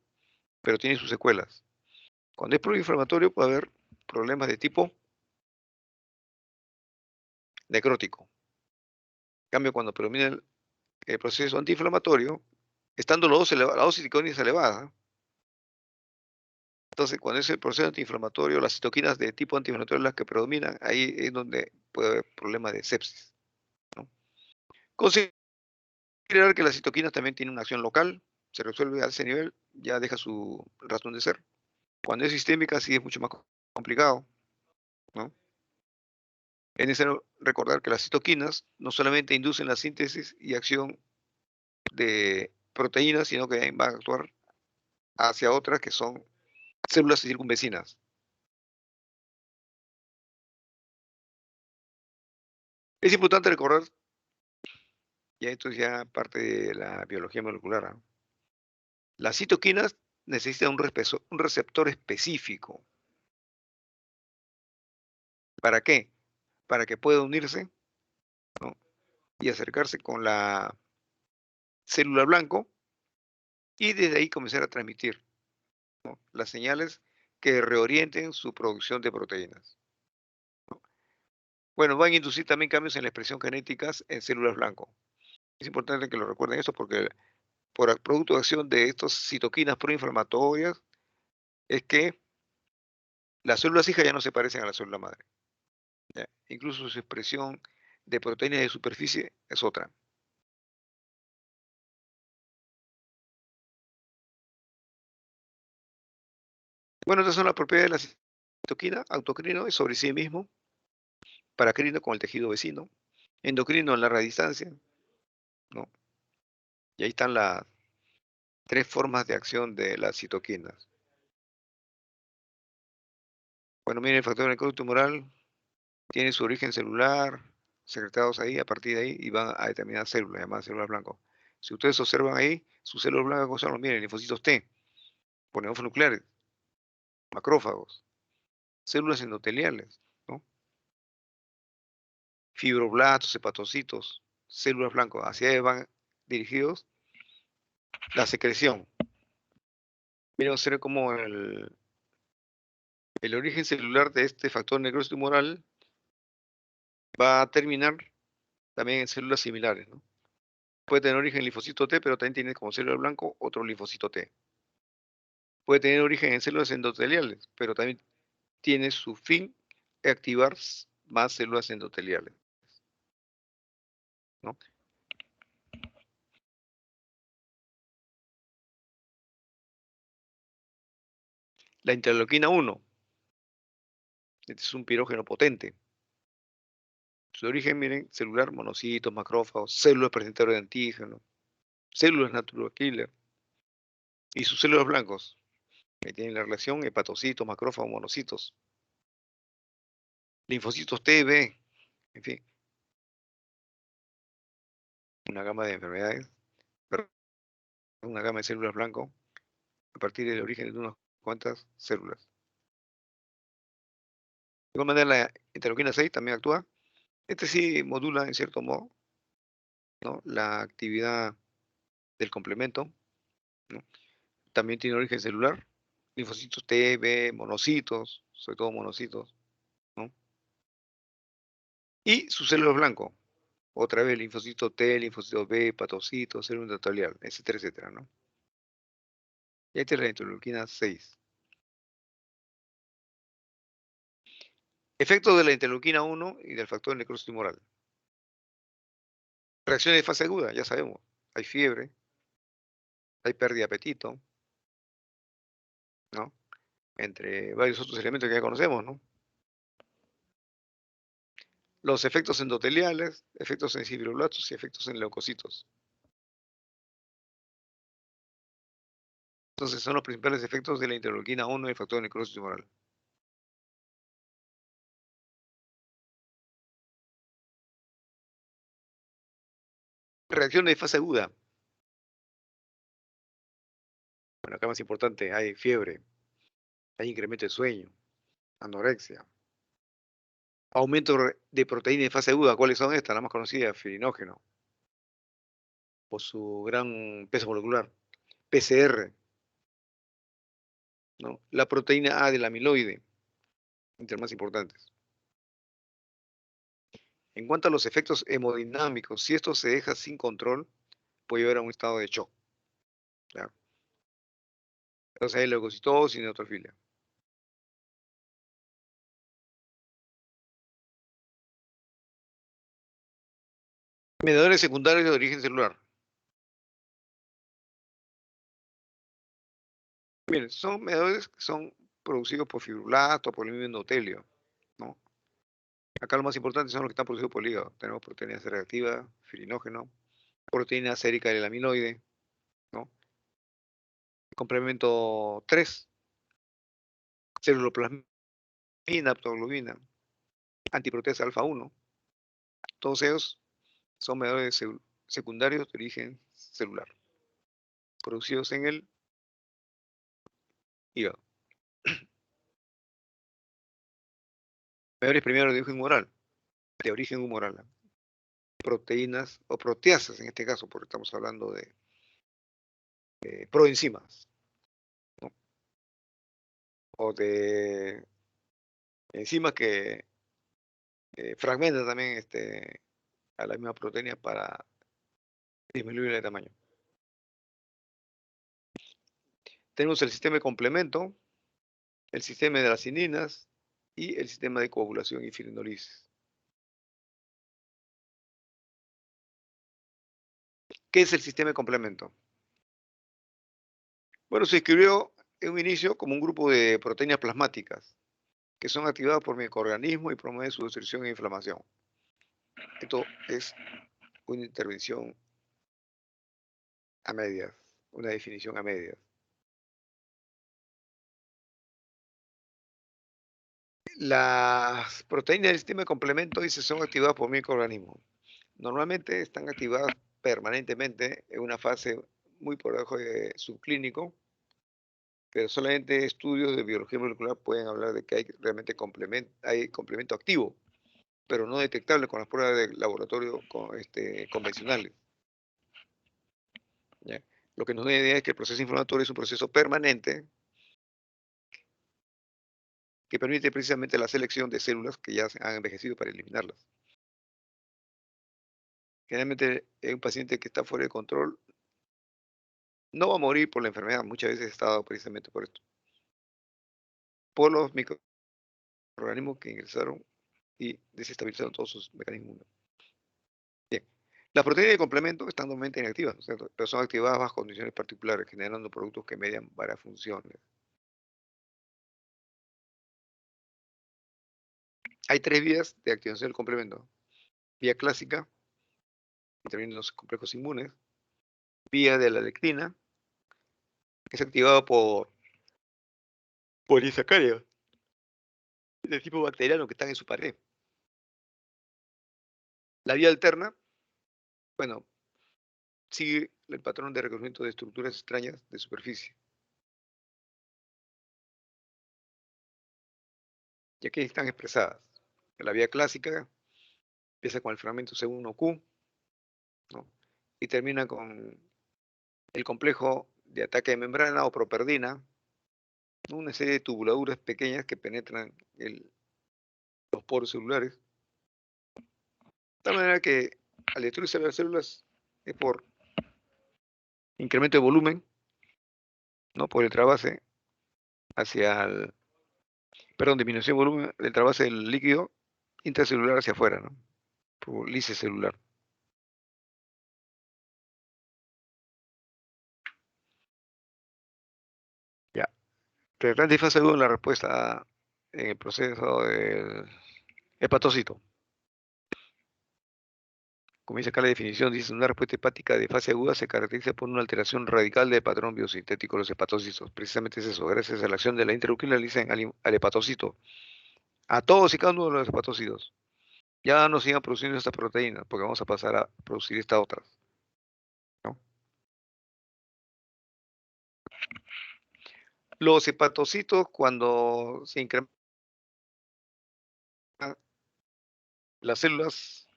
pero tiene sus secuelas. Cuando es proinflamatorio puede haber problemas de tipo necrótico. En cambio, cuando predomina el proceso antiinflamatorio, estando la dosis de citoquinas elevada, entonces cuando es el proceso antiinflamatorio, las citoquinas de tipo antiinflamatorio las que predominan, ahí es donde puede haber problemas de sepsis, ¿no? Considerar que las citoquinas también tienen una acción local, se resuelve a ese nivel, ya deja su razón de ser. Cuando es sistémica sí es mucho más complicado, ¿no? Es necesario recordar que las citoquinas no solamente inducen la síntesis y acción de proteínas, sino que van a actuar hacia otras que son células circunvecinas. Es importante recordar, y esto es ya parte de la biología molecular, ¿ah? Las citoquinas necesitan un receptor específico. ¿Para qué? Para que pueda unirse, ¿no? Y acercarse con la célula blanco y desde ahí comenzar a transmitir, ¿no? Las señales que reorienten su producción de proteínas. Bueno, van a inducir también cambios en la expresión genéticas en células blanco. Es importante que lo recuerden esto porque por el producto de acción de estas citoquinas proinflamatorias es que las células hijas ya no se parecen a la célula madre, ¿ya? Incluso su expresión de proteínas de superficie es otra. Bueno, estas son las propiedades de la citoquina. Autocrino es sobre sí mismo, paracrino con el tejido vecino, endocrino en larga distancia, ¿no? Y ahí están las tres formas de acción de las citoquinas. Bueno, miren, el factor necrótico tumoral tiene su origen celular, secretados ahí, a partir de ahí, y van a determinadas células, llamadas células blancas. Si ustedes observan ahí, sus células blancas, ¿cómo son? Miren, linfocitos T, por nucleares, macrófagos, células endoteliales, ¿no? Fibroblastos, hepatocitos, células blancas, hacia ahí van dirigidos la secreción. Miren, observen cómo el origen celular de este factor necrosis tumoral va a terminar también en células similares, ¿no? Puede tener origen en linfocito T, pero también tiene como célula blanco otro linfocito T. Puede tener origen en células endoteliales, pero también tiene su fin activar más células endoteliales, ¿no? La interleuquina 1, este es un pirógeno potente. Su origen, miren, celular, monocitos, macrófagos, células presentadoras de antígeno, células natural killer y sus células blancos, que tienen la relación hepatocitos, macrófagos, monocitos, linfocitos T, B, en fin, una gama de enfermedades, pero una gama de células blancas a partir del origen de unas cuantas células. De igual manera, la interleuquina 6 también actúa. Este sí modula, en cierto modo, ¿no?, la actividad del complemento, ¿no? También tiene origen celular, linfocitos T, B, monocitos, sobre todo monocitos, ¿no? Y sus células blanco, otra vez linfocito T, linfocito B, hepatocitos, célula endotelial, etcétera, etcétera, ¿no? Y esta es la interleuquina 6. Efectos de la interleuquina 1 y del factor de necrosis tumoral. Reacciones de fase aguda, ya sabemos. Hay fiebre, hay pérdida de apetito, ¿no? Entre varios otros elementos que ya conocemos, ¿no? Los efectos endoteliales, efectos en fibroblastos y efectos en leucocitos. Entonces son los principales efectos de la interleuquina 1 y el factor de necrosis tumoral. Reacción de fase aguda. Bueno, acá más importante, hay fiebre, hay incremento de sueño, anorexia, aumento de proteína en fase aguda. ¿Cuáles son estas? La más conocida, fibrinogen, por su gran peso molecular. PCR, ¿no? La proteína A del amiloide, entre las más importantes. En cuanto a los efectos hemodinámicos, si esto se deja sin control, puede llevar a un estado de shock. ¿Ya? Entonces hay leucocitosis y neutrofilia. Mediadores secundarios de origen celular. Miren, son mediadores que son producidos por fibrulato, por el mismo endotelio, ¿no? Acá lo más importante son los que están producidos por el hígado. Tenemos proteína C reactiva, fibrinogen, proteína sérica del amiloide, ¿no? Complemento 3, ceruloplasmina, aptoglobina, antiproteasa alfa 1. Todos ellos son mediadores secundarios de origen celular, producidos en el hígado. Mediadores primeros de origen humoral. Proteínas o proteasas en este caso, porque estamos hablando de proenzimas, ¿no? O de enzimas que fragmentan también a la misma proteína para disminuir el tamaño. Tenemos el sistema de complemento, el sistema de las cininas y el sistema de coagulación y fibrinolisis. ¿Qué es el sistema de complemento? Bueno, se describió en un inicio como un grupo de proteínas plasmáticas que son activadas por microorganismos y promueven su destrucción e inflamación. Esto es una intervención a medias, una definición a medias. Las proteínas del sistema de complemento dice son activadas por microorganismos. Normalmente están activadas permanentemente en una fase muy por debajo de subclínico, pero solamente estudios de biología molecular pueden hablar de que hay realmente hay complemento activo, pero no detectable con las pruebas de laboratorio convencionales. ¿Ya? Lo que nos da idea es que el proceso inflamatorio es un proceso permanente que permite precisamente la selección de células que ya se han envejecido para eliminarlas. Generalmente, un paciente que está fuera de control no va a morir por la enfermedad, muchas veces está dado precisamente por esto, por los microorganismos que ingresaron y desestabilizaron todos sus mecanismos. Bien, las proteínas de complemento están normalmente inactivas, ¿no es cierto? Pero son activadas bajo condiciones particulares, generando productos que median varias funciones. Hay tres vías de activación del complemento. Vía clásica, intervienen los complejos inmunes. Vía de la lectina, que es activado por polisacáridos de tipo bacteriano que están en su pared. La vía alterna, bueno, sigue el patrón de reconocimiento de estructuras extrañas de superficie. Y aquí están expresadas. La vía clásica empieza con el fragmento C1Q, ¿no? Y termina con el complejo de ataque de membrana o properdina, ¿no? Una serie de tubuladuras pequeñas que penetran los poros celulares, de tal manera que al destruirse las células es por incremento de volumen, ¿no? Por el trasvase hacia el, perdón, disminución de volumen del trasvase del líquido intracelular hacia afuera, ¿no? Por lisis celular. Ya. Retrante y fase 1 en la respuesta en el proceso del hepatocito. Como dice acá la definición, dice una respuesta hepática de fase aguda se caracteriza por una alteración radical del patrón biosintético de los hepatocitos. Precisamente es eso, gracias a la acción de la intraleuquina le dicen al hepatocito, a todos y cada uno de los hepatocitos. Ya no sigan produciendo estas proteínas, porque vamos a pasar a producir estas otras, ¿no? Los hepatocitos, cuando se incrementan las células,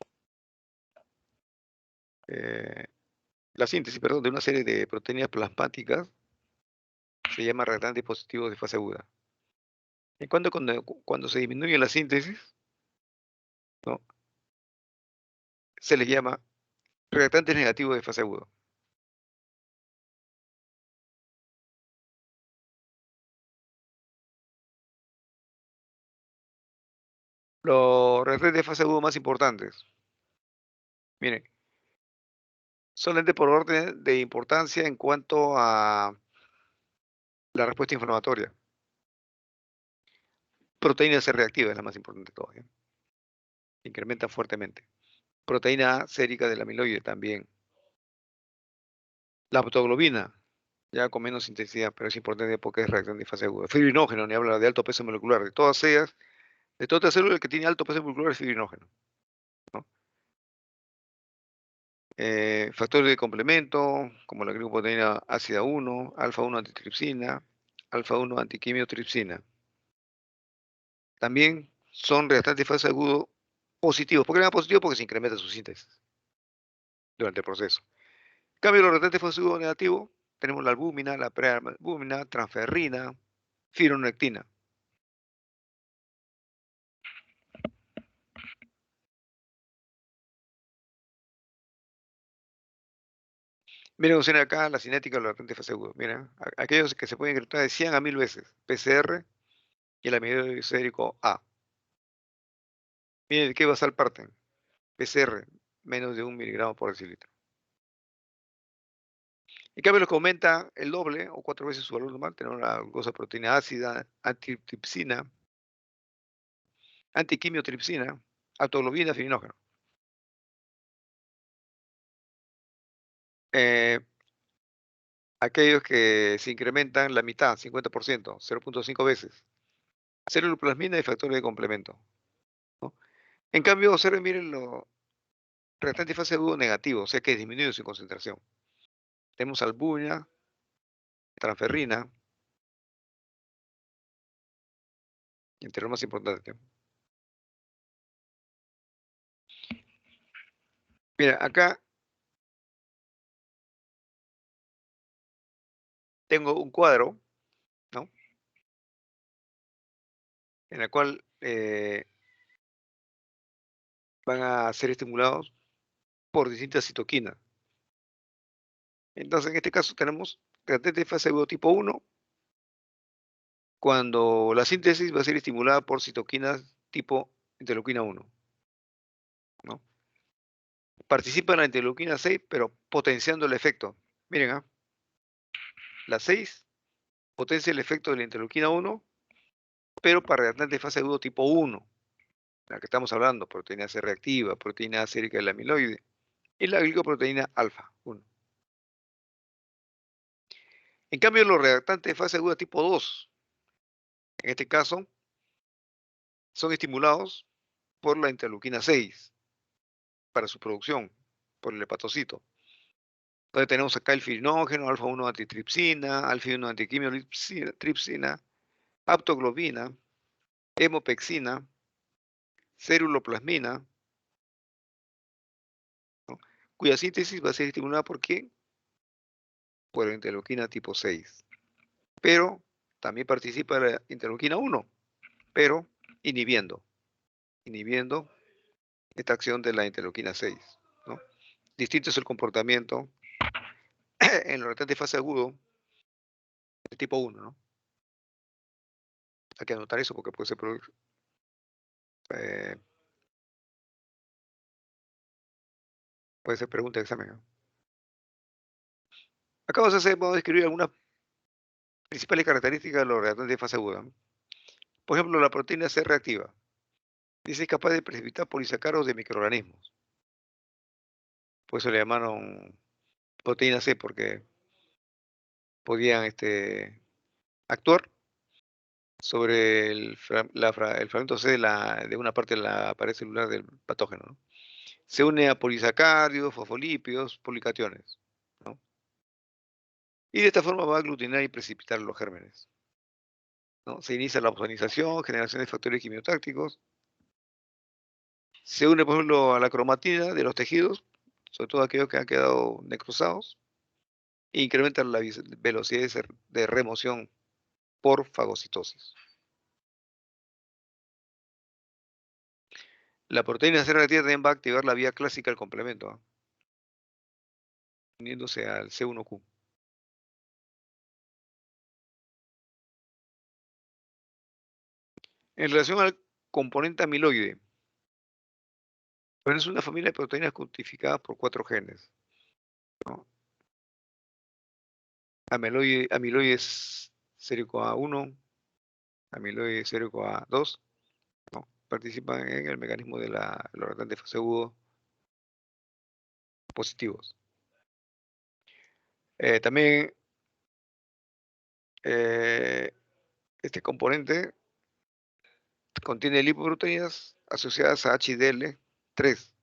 eh, la síntesis, perdón, de una serie de proteínas plasmáticas, se llama reactantes positivos de fase aguda. En cuando se disminuye la síntesis, ¿no? Se les llama reactantes negativos de fase aguda. Los reactantes de fase aguda más importantes, miren, solamente por orden de importancia en cuanto a la respuesta inflamatoria. Proteína C reactiva es la más importante todavía. Incrementa fuertemente. Proteína A sérica del amiloide también. La aptoglobina, ya con menos intensidad, pero es importante porque es reacción de fase aguda. Fibrinógeno, ni habla de alto peso molecular. De todas ellas, de todas las células que tienen alto peso molecular es fibrinógeno, ¿no? Factores de complemento, como la glicoproteína ácida 1, alfa 1 antitripsina, alfa 1 antiquimiotripsina. También son reactantes de fase agudo positivos. ¿Por qué eran positivos? Porque se incrementa su síntesis durante el proceso. En cambio, los reactantes de fase agudo negativo, tenemos la albúmina, la prealbúmina, transferrina, fibronectina. Miren ustedes acá la cinética de los reactantes de fase agudo. Miren, aquellos que se pueden incrementar de 100 a 1000 veces. PCR y el amiloide sérico A. Miren de qué basal parten. PCR, menos de 1 miligramo por decilitro. En cambio, los que aumentan el doble o 4 veces su valor normal, tenemos la glucosa proteína ácida, antitripsina, antiquimiotripsina, autoglobina, fibrinógeno. Eh, aquellos que se incrementan la mitad, 50%, 0.5 veces. Ceruloplasmina y factores de complemento, ¿no? En cambio, observen, miren lo reactante de fase agudo negativo, o sea que disminuye su concentración. Tenemos albúmina, transferrina, entre los más importantes. Mira, acá tengo un cuadro, ¿no? En el cual van a ser estimulados por distintas citoquinas. Entonces, en este caso tenemos reactante de fase agudo tipo 1, cuando la síntesis va a ser estimulada por citoquinas tipo interleuquina 1, ¿no? Participa en la interleuquina 6, pero potenciando el efecto. Miren, la 6 potencia el efecto de la interleuquina 1, pero para reactante de fase agudo tipo 1, la que estamos hablando, proteína C reactiva, proteína A sérica del amiloide, y la glicoproteína alfa 1. En cambio, los reactantes de fase aguda tipo 2, en este caso, son estimulados por la interleuquina 6 para su producción, por el hepatocito. Entonces tenemos acá el fibrinógeno, alfa 1 antitripsina, alfa 1 antiquimiotripsina, aptoglobina, hemopexina, ceruloplasmina, ¿no? Cuya síntesis va a ser estimulada por ¿quién? Por la interleuquina tipo 6. Pero también participa la interleuquina 1, pero inhibiendo esta acción de la interleuquina 6, ¿no? Distinto es el comportamiento en los reactantes de fase agudo de tipo 1, ¿no? Hay que anotar eso porque puede ser eh, pregunta de examen, ¿no? Acá vamos a describir algunas principales características de los reactantes de fase aguda. Por ejemplo, la proteína C reactiva. Dice es capaz de precipitar polisacáridos de microorganismos. Por eso le llamaron proteína C, porque podían actuar sobre el fragmento C de una parte de la pared celular del patógeno, ¿no? Se une a polisacáridos, fosfolípidos, policationes, ¿no? Y de esta forma va a aglutinar y precipitar los gérmenes, ¿no? Se inicia la ozonización, generación de factores quimiotácticos. Se une, por ejemplo, a la cromatina de los tejidos, sobre todo aquellos que han quedado necrosados, incrementa la velocidad de remoción por fagocitosis. La proteína C reactiva también va a activar la vía clásica del complemento, uniéndose al C1Q. En relación al componente amiloide, pues es una familia de proteínas codificadas por 4 genes, ¿no? Amiloides sérico-A1, amiloide sérico-A2, ¿no? Participan en el mecanismo de los retantes fase agudo positivos. También eh, este componente contiene lipoproteínas asociadas a HDL3,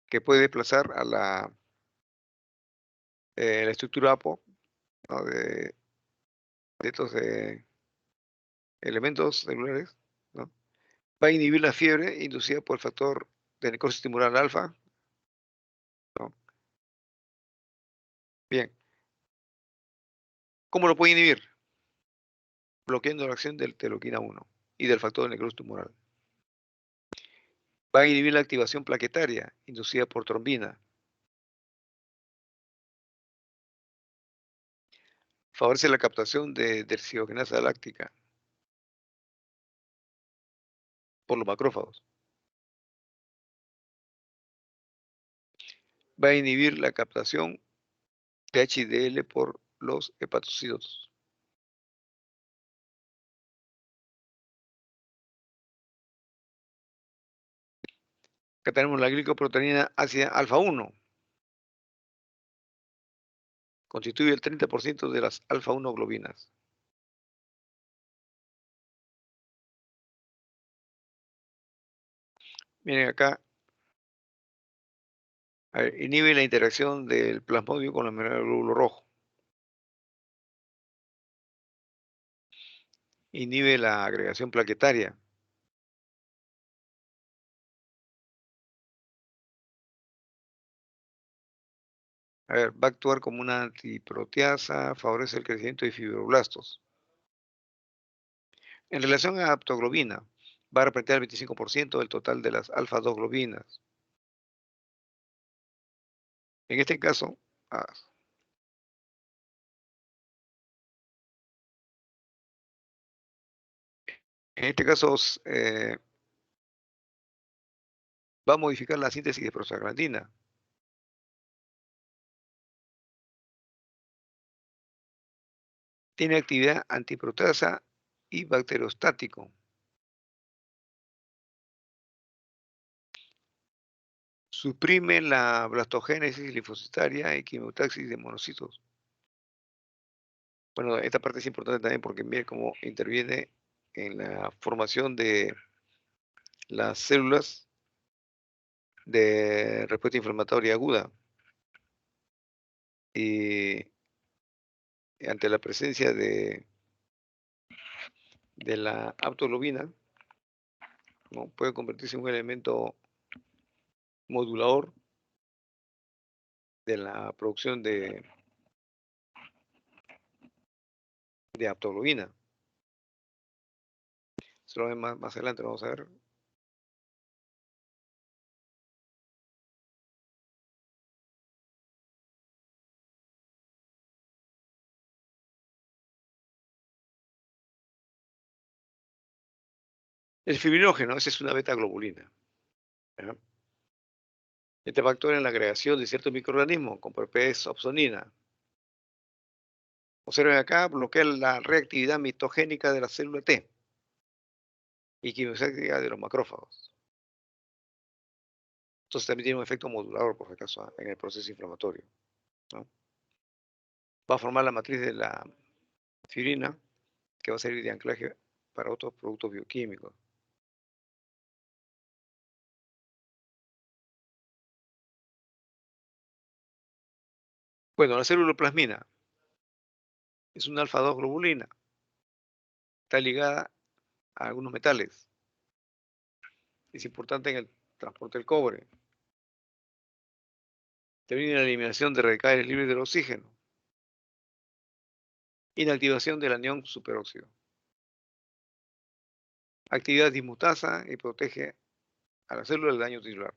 que puede desplazar a la estructura APO, ¿no? de estos elementos celulares, ¿no? Va a inhibir la fiebre inducida por el factor de necrosis tumoral alfa, ¿no? Bien, ¿cómo lo puede inhibir? Bloqueando la acción del teloquina 1 y del factor de necrosis tumoral. Va a inhibir la activación plaquetaria inducida por trombina. Favorece la captación de desoxigenasa láctica por los macrófagos. Va a inhibir la captación de HDL por los hepatocitos. Acá tenemos la glicoproteína ácida alfa 1. Constituye el 30% de las alfa 1 globinas. Miren acá, a ver, inhibe la interacción del plasmodio con la membrana del glóbulo rojo. Inhibe la agregación plaquetaria. A ver, va a actuar como una antiproteasa, favorece el crecimiento de fibroblastos. En relación a aptoglobina, va a representar el 25% del total de las alfa 2 globinas. En este caso, ah, en este caso va a modificar la síntesis de prostaglandina. Tiene actividad antiproteasa y bacteriostático. Suprime la blastogénesis linfocitaria y quimiotaxis de monocitos. Bueno, esta parte es importante también porque mire cómo interviene en la formación de las células de respuesta inflamatoria aguda. Y ante la presencia de la aptoglobina, ¿no? Puede convertirse en un elemento modulador de la producción de aptoglobina. Eso lo ven más adelante, lo vamos a ver. El fibrinógeno, esa es una beta globulina. ¿Ya? Este va a actuar en la agregación de ciertos microorganismos con propiedades opsonina. Observen acá, bloquea la reactividad mitogénica de la célula T y quimiotáctica de los macrófagos. Entonces también tiene un efecto modulador, por si acaso, en el proceso inflamatorio, ¿no? Va a formar la matriz de la fibrina, que va a servir de anclaje para otros productos bioquímicos. Bueno, la célula plasmina es una alfa 2 globulina, está ligada a algunos metales. Es importante en el transporte del cobre. Interviene en la eliminación de radicales libres del oxígeno. Inactivación del anión superóxido. Actividad dismutasa y protege a la célula del daño tisular.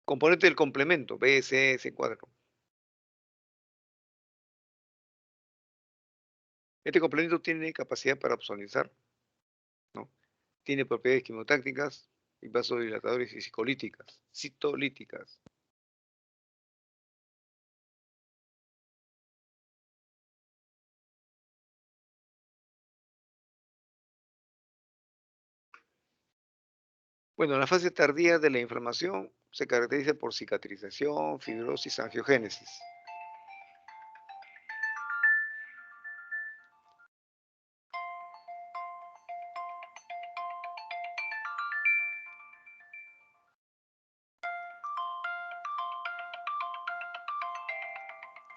Componente del complemento, BSS4. Este complemento tiene capacidad para opsonizar, ¿no? Tiene propiedades quimiotácticas y vasodilatadores y psicolíticas, citolíticas. Bueno, la fase tardía de la inflamación se caracteriza por cicatrización, fibrosis, angiogénesis.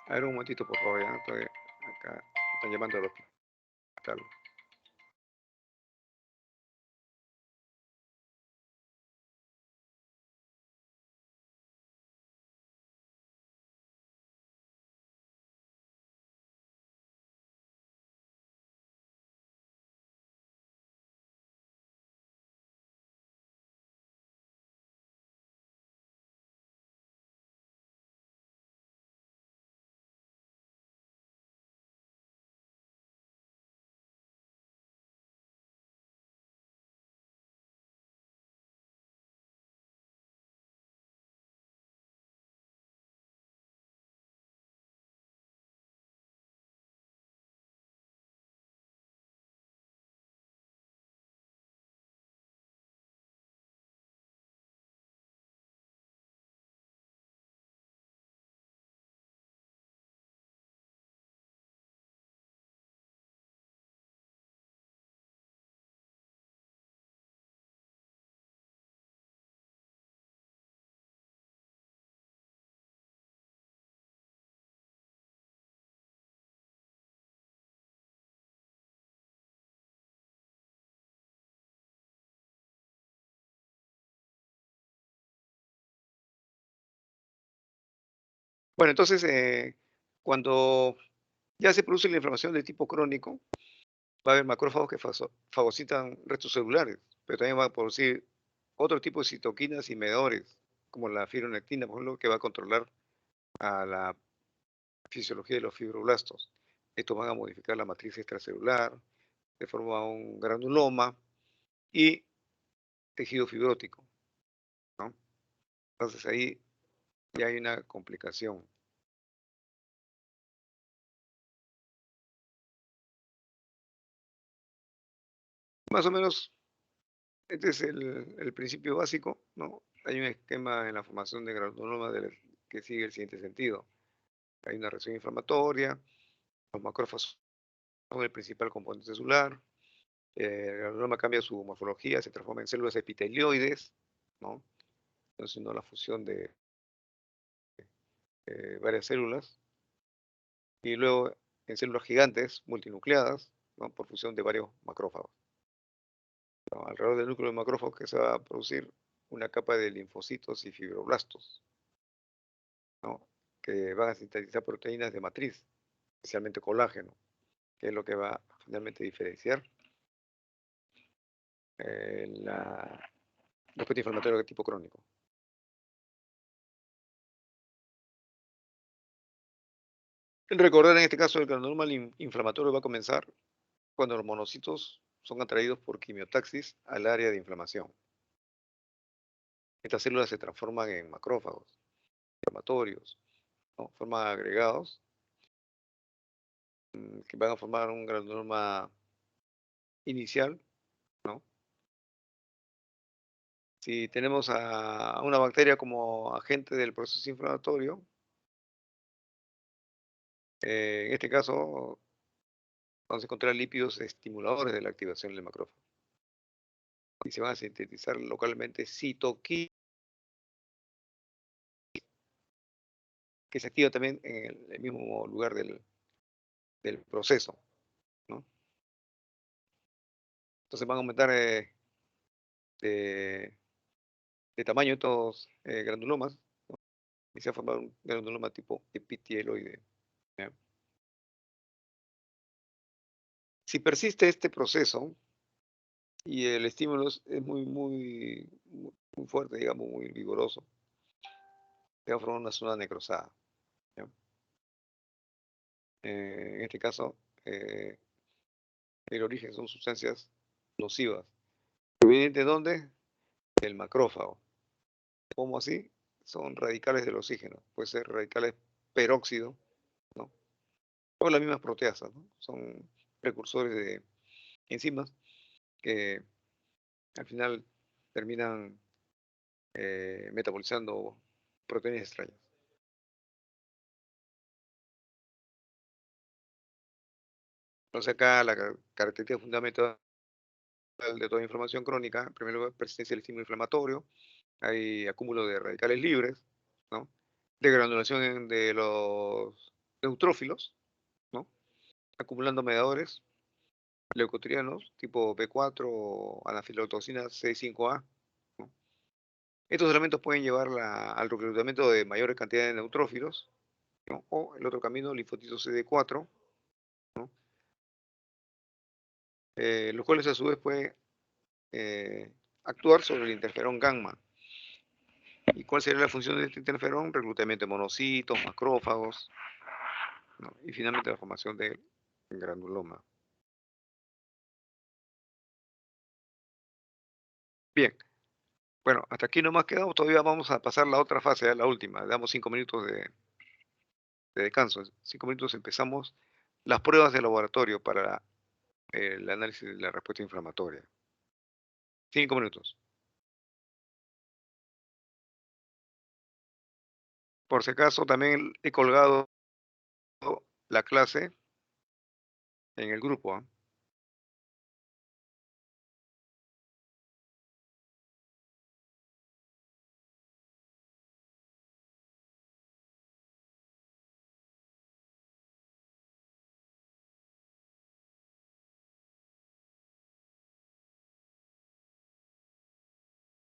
A ver, un momentito, por favor, ya estoy acá, están llamando al hospital. Bueno, entonces, cuando ya se produce la inflamación de tipo crónico, va a haber macrófagos que fagocitan restos celulares, pero también va a producir otro tipo de citoquinas y mediadores, como la fibronectina, por ejemplo, que va a controlar a la fisiología de los fibroblastos. Estos van a modificar la matriz extracelular, de forma un granuloma y tejido fibrótico, ¿no? Entonces ahí ya hay una complicación. Más o menos, este es el principio básico, ¿no? Hay un esquema en la formación de granuloma que sigue el siguiente sentido. Hay una reacción inflamatoria, los macrófagos son el principal componente celular, el granuloma cambia su morfología, se transforma en células epitelioides, ¿no? Entonces, no la fusión de varias células, y luego en células gigantes multinucleadas, ¿no? Por fusión de varios macrófagos, ¿no? Alrededor del núcleo de macrófagos que se va a producir una capa de linfocitos y fibroblastos, ¿no? Que van a sintetizar proteínas de matriz, especialmente colágeno, que es lo que va a finalmente diferenciar la respuesta inflamatoria de tipo crónico. Recordar en este caso el granuloma inflamatorio va a comenzar cuando los monocitos son atraídos por quimiotaxis al área de inflamación. Estas células se transforman en macrófagos inflamatorios, ¿no? Forman agregados que van a formar un granuloma inicial, ¿no? Si tenemos a una bacteria como agente del proceso inflamatorio, en este caso vamos a encontrar lípidos estimuladores de la activación del macrófago y se van a sintetizar localmente citoquinas que se activa también en el mismo lugar del proceso, ¿no? Entonces van a aumentar de, de tamaño estos granulomas, y se ha formado un granuloma tipo epitelioide. ¿Ya? Si persiste este proceso y el estímulo es muy fuerte, digamos, muy vigoroso, se va a formar una zona necrosada. ¿Ya? En este caso, eh, el origen son sustancias nocivas. ¿Provienen de dónde? Del macrófago. ¿Cómo así? Son radicales del oxígeno. Puede ser radicales peróxido, ¿no? O las mismas proteasas, ¿no? Son precursores de enzimas que al final terminan metabolizando proteínas extrañas. Entonces acá la característica fundamental de toda inflamación crónica, en primer lugar, persistencia del estímulo inflamatorio, hay acúmulo de radicales libres, ¿no? De granulación de los neutrófilos, ¿no? Acumulando mediadores leucotrienos tipo B4 o anafilotoxina C5A, ¿no? Estos elementos pueden llevar al reclutamiento de mayores cantidades de neutrófilos, ¿no? O el otro camino, linfocitos CD4, ¿no? Los cuales a su vez pueden eh, actuar sobre el interferón gamma. ¿Y cuál sería la función de este interferón? Reclutamiento de monocitos, macrófagos, ¿no? Y finalmente la formación del granuloma. Bien, bueno, hasta aquí nomás quedamos. Todavía vamos a pasar la otra fase, la última. Damos 5 minutos de descanso. 5 minutos empezamos las pruebas de laboratorio para el análisis de la respuesta inflamatoria. 5 minutos. Por si acaso, también he colgado la clase en el grupo, ¿ah?